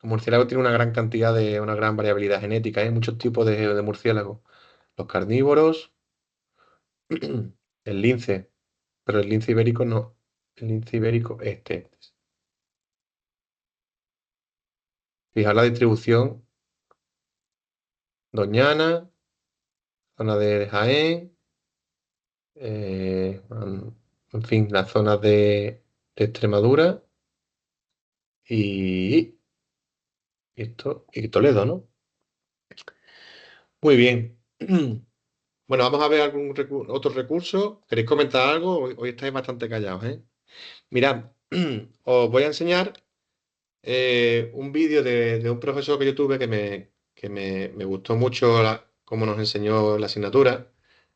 Los murciélagos tienen una gran variabilidad genética, hay muchos tipos de murciélagos. Los carnívoros, el lince, pero el lince ibérico no. El lince ibérico este. Fijaos la distribución. Doñana, zona de Jaén, en fin, las zonas de Extremadura y, y Toledo, ¿no? Muy bien. Bueno, vamos a ver otro recurso. ¿Queréis comentar algo? Hoy estáis bastante callados, ¿eh? Mirad, os voy a enseñar un vídeo de un profesor que yo tuve que me gustó mucho cómo nos enseñó la asignatura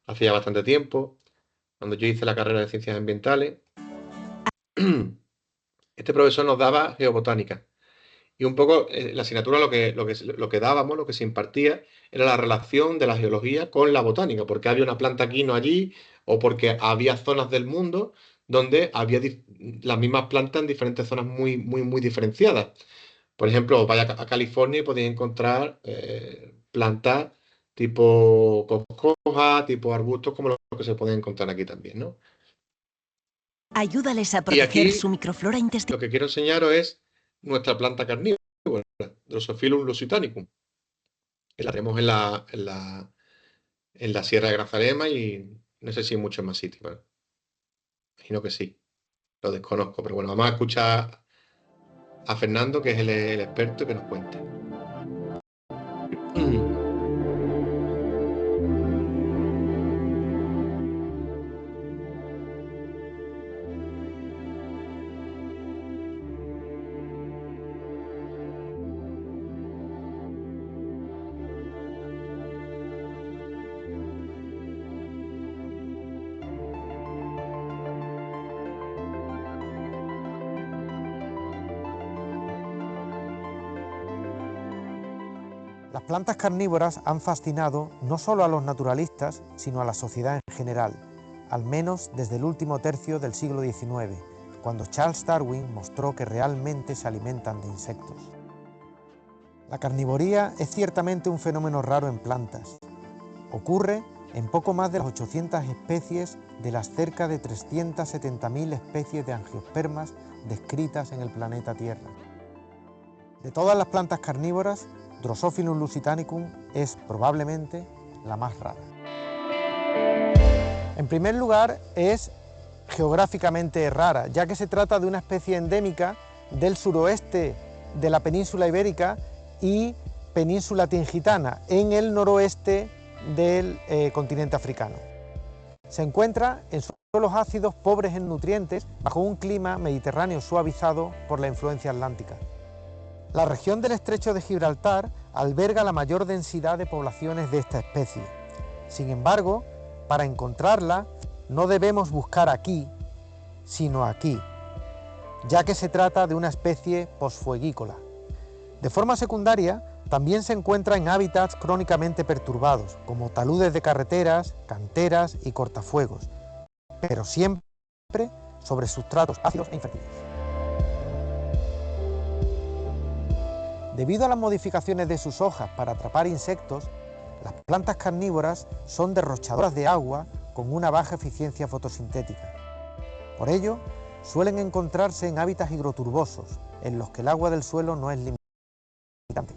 hacía bastante tiempo, cuando yo hice la carrera de Ciencias Ambientales. Este profesor nos daba geobotánica. Y un poco la asignatura lo que dábamos, lo que se impartía, era la relación de la geología con la botánica, porque había una planta aquí, no allí, o porque había zonas del mundo donde había las mismas plantas en diferentes zonas muy, muy, muy diferenciadas. Por ejemplo, vaya a California y podéis encontrar plantas tipo coscoja, tipo arbustos, como los que se pueden encontrar aquí también, ¿no? Ayúdales a Y proteger aquí su microflora intestinal. lo que quiero enseñaros es nuestra planta carnívora, Drosophilum lusitanicum, que la tenemos en la Sierra de Grazalema y no sé si en muchos más sitios. Bueno, imagino que sí, lo desconozco, pero bueno, vamos a escuchar a Fernando, que es el experto, que nos cuente. Las plantas carnívoras han fascinado no solo a los naturalistas, sino a la sociedad en general, al menos desde el último tercio del siglo XIX, cuando Charles Darwin mostró que realmente se alimentan de insectos. La carnivoría es ciertamente un fenómeno raro en plantas. Ocurre en poco más de las 800 especies de las cerca de 370.000 especies de angiospermas descritas en el planeta Tierra. De todas las plantas carnívoras, Drosophilum lusitanicum es probablemente la más rara. En primer lugar, es geográficamente rara, ya que se trata de una especie endémica del suroeste de la península ibérica y península tingitana, en el noroeste del continente africano. Se encuentra en suelos ácidos pobres en nutrientes, bajo un clima mediterráneo suavizado por la influencia atlántica. La región del estrecho de Gibraltar alberga la mayor densidad de poblaciones de esta especie. Sin embargo, para encontrarla no debemos buscar aquí, sino aquí, ya que se trata de una especie posfueguícola. De forma secundaria, también se encuentra en hábitats crónicamente perturbados, como taludes de carreteras, canteras y cortafuegos, pero siempre sobre sustratos ácidos e infértiles. Debido a las modificaciones de sus hojas para atrapar insectos, las plantas carnívoras son derrochadoras de agua con una baja eficiencia fotosintética. Por ello, suelen encontrarse en hábitats higroturbosos, en los que el agua del suelo no es limitante.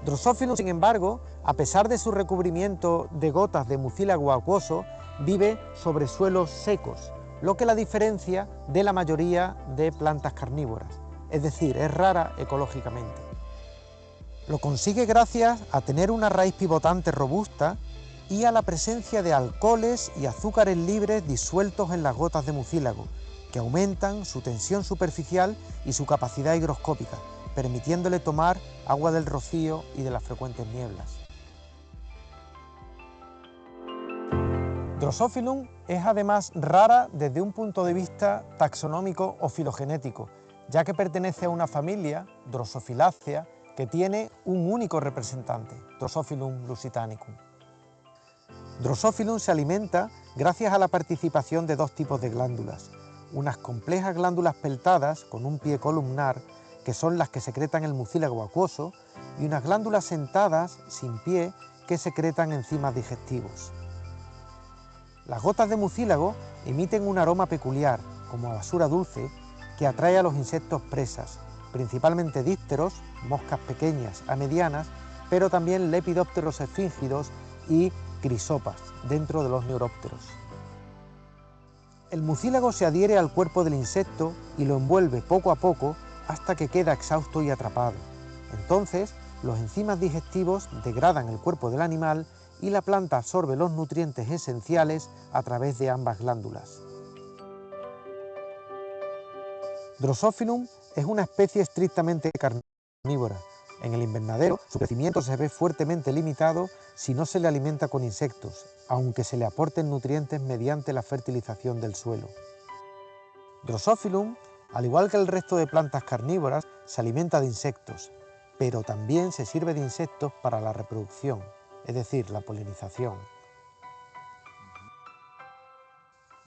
Drosophilum, sin embargo, a pesar de su recubrimiento de gotas de mucílago acuoso, vive sobre suelos secos, lo que la diferencia de la mayoría de plantas carnívoras, es decir, es rara ecológicamente. Lo consigue gracias a tener una raíz pivotante robusta y a la presencia de alcoholes y azúcares libres disueltos en las gotas de mucílago, que aumentan su tensión superficial y su capacidad higroscópica, permitiéndole tomar agua del rocío y de las frecuentes nieblas. Drosophilum es además rara desde un punto de vista taxonómico o filogenético, ya que pertenece a una familia, Drosophilacea, que tiene un único representante, Drosophilum lusitanicum. Drosophilum se alimenta gracias a la participación de dos tipos de glándulas, unas complejas glándulas peltadas con un pie columnar, que son las que secretan el mucílago acuoso, y unas glándulas sentadas, sin pie, que secretan enzimas digestivos. Las gotas de mucílago emiten un aroma peculiar, como a basura dulce, que atrae a los insectos presas, principalmente dípteros, moscas pequeñas a medianas, pero también lepidópteros esfíngidos y crisopas, dentro de los neurópteros. El mucílago se adhiere al cuerpo del insecto y lo envuelve poco a poco hasta que queda exhausto y atrapado. Entonces, los enzimas digestivos degradan el cuerpo del animal y la planta absorbe los nutrientes esenciales a través de ambas glándulas. Drosophilum es una especie estrictamente carnívora. En el invernadero, su crecimiento se ve fuertemente limitado si no se le alimenta con insectos, aunque se le aporten nutrientes mediante la fertilización del suelo. Drosophilum, al igual que el resto de plantas carnívoras, se alimenta de insectos, pero también se sirve de insectos para la reproducción, es decir, la polinización.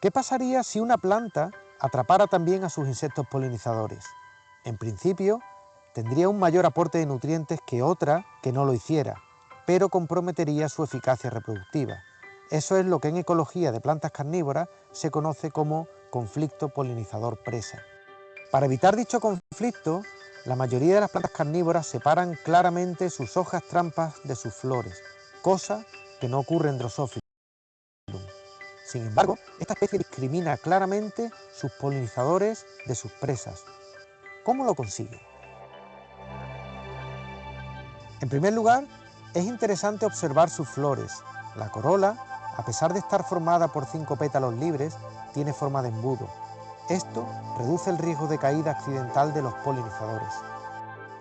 ¿Qué pasaría si una planta atrapara también a sus insectos polinizadores? En principio, tendría un mayor aporte de nutrientes que otra que no lo hiciera, pero comprometería su eficacia reproductiva. Eso es lo que en ecología de plantas carnívoras se conoce como conflicto polinizador-presa. Para evitar dicho conflicto, la mayoría de las plantas carnívoras separan claramente sus hojas trampas de sus flores, cosa que no ocurre en Drosophilum. Sin embargo, esta especie discrimina claramente sus polinizadores de sus presas. ¿Cómo lo consigue? En primer lugar, es interesante observar sus flores. La corola, a pesar de estar formada por 5 pétalos libres, tiene forma de embudo. Esto reduce el riesgo de caída accidental de los polinizadores.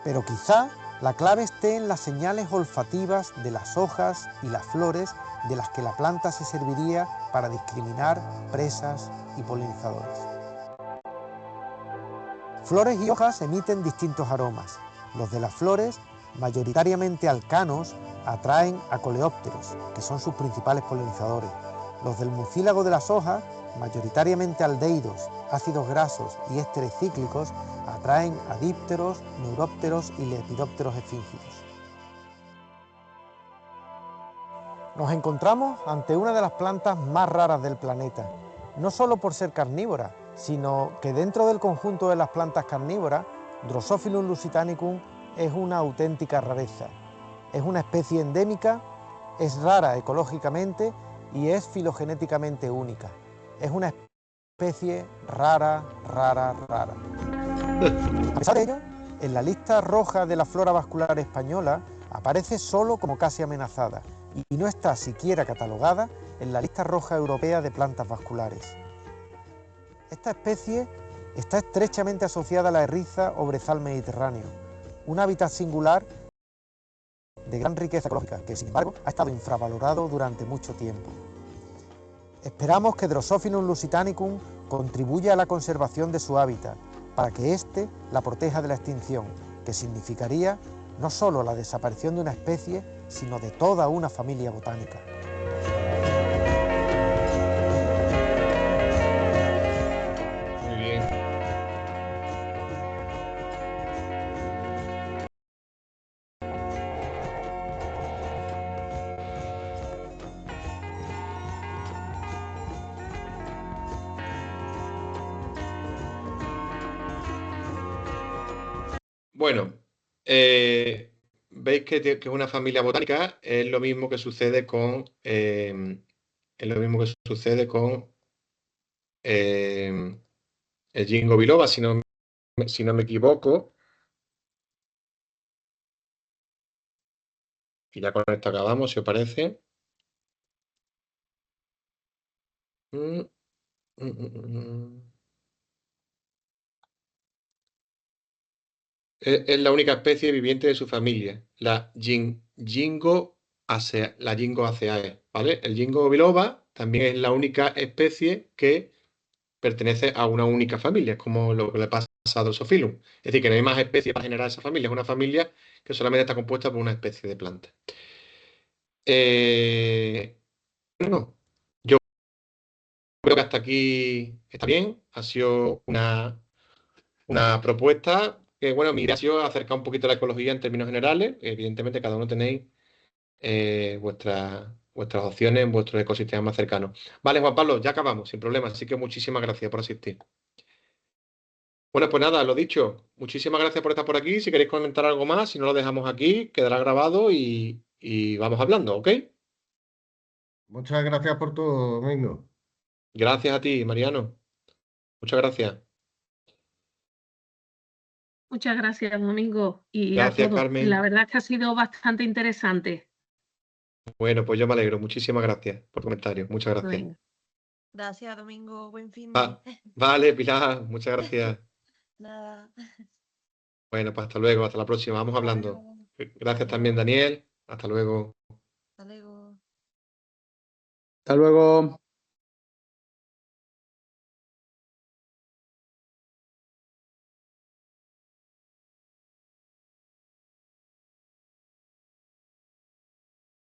Pero quizá la clave esté en las señales olfativas de las hojas y las flores de las que la planta se serviría para discriminar presas y polinizadores. Flores y hojas emiten distintos aromas. Los de las flores, mayoritariamente alcanos, atraen a coleópteros, que son sus principales polinizadores. Los del mucílago de las hojas, mayoritariamente aldehídos, ácidos grasos y ésteres cíclicos, atraen a dípteros, neurópteros y lepidópteros esfíngidos. Nos encontramos ante una de las plantas más raras del planeta, no solo por ser carnívora, sino que dentro del conjunto de las plantas carnívoras, Drosophilum lusitanicum es una auténtica rareza. Es una especie endémica, es rara ecológicamente y es filogenéticamente única. Es una especie rara. A pesar de ello, en la lista roja de la flora vascular española aparece solo como casi amenazada y no está siquiera catalogada en la lista roja europea de plantas vasculares. Esta especie está estrechamente asociada a la erriza o brezal mediterráneo, un hábitat singular de gran riqueza ecológica que, sin embargo, ha estado infravalorado durante mucho tiempo. Esperamos que Drosophilum lusitanicum contribuya a la conservación de su hábitat, para que éste la proteja de la extinción, que significaría no solo la desaparición de una especie, sino de toda una familia botánica. Muy bien. Bueno, veis que es una familia botánica, es lo mismo que sucede con el Ginkgo biloba, si no me equivoco. Y ya con esto acabamos, si os parece. Mm, mm, mm. Es la única especie viviente de su familia, la Ginkgo Aceae, ¿vale? El Ginkgo biloba también es la única especie que pertenece a una única familia, es como lo que le pasa a Drosophilum. Es decir, que no hay más especies para generar esa familia, es una familia que solamente está compuesta por una especie de planta. Bueno, yo creo que hasta aquí está bien. Ha sido una propuesta que, bueno, mi idea ha sido acercar un poquito la ecología en términos generales. Evidentemente, cada uno tenéis vuestras opciones en vuestro ecosistema más cercano. Vale, Juan Pablo, ya acabamos, sin problema. Así que muchísimas gracias por asistir. Bueno, pues nada, lo dicho. Muchísimas gracias por estar por aquí. Si queréis comentar algo más, si no lo dejamos aquí, quedará grabado y vamos hablando, ¿ok? Muchas gracias por todo, Domingo. Gracias a ti, Mariano. Muchas gracias. Muchas gracias, Domingo, y a Gracias, todos. Carmen. La verdad es que ha sido bastante interesante. Bueno, pues yo me alegro. Muchísimas gracias por comentarios. Muchas gracias. Venga. Gracias, Domingo. Buen fin Ah, de. vale, Pilar, muchas gracias. Nada. Bueno, pues hasta luego, hasta la próxima. Vamos Hasta hablando. luego. Gracias también, Adiós. Daniel. Hasta luego. Hasta luego. Hasta luego.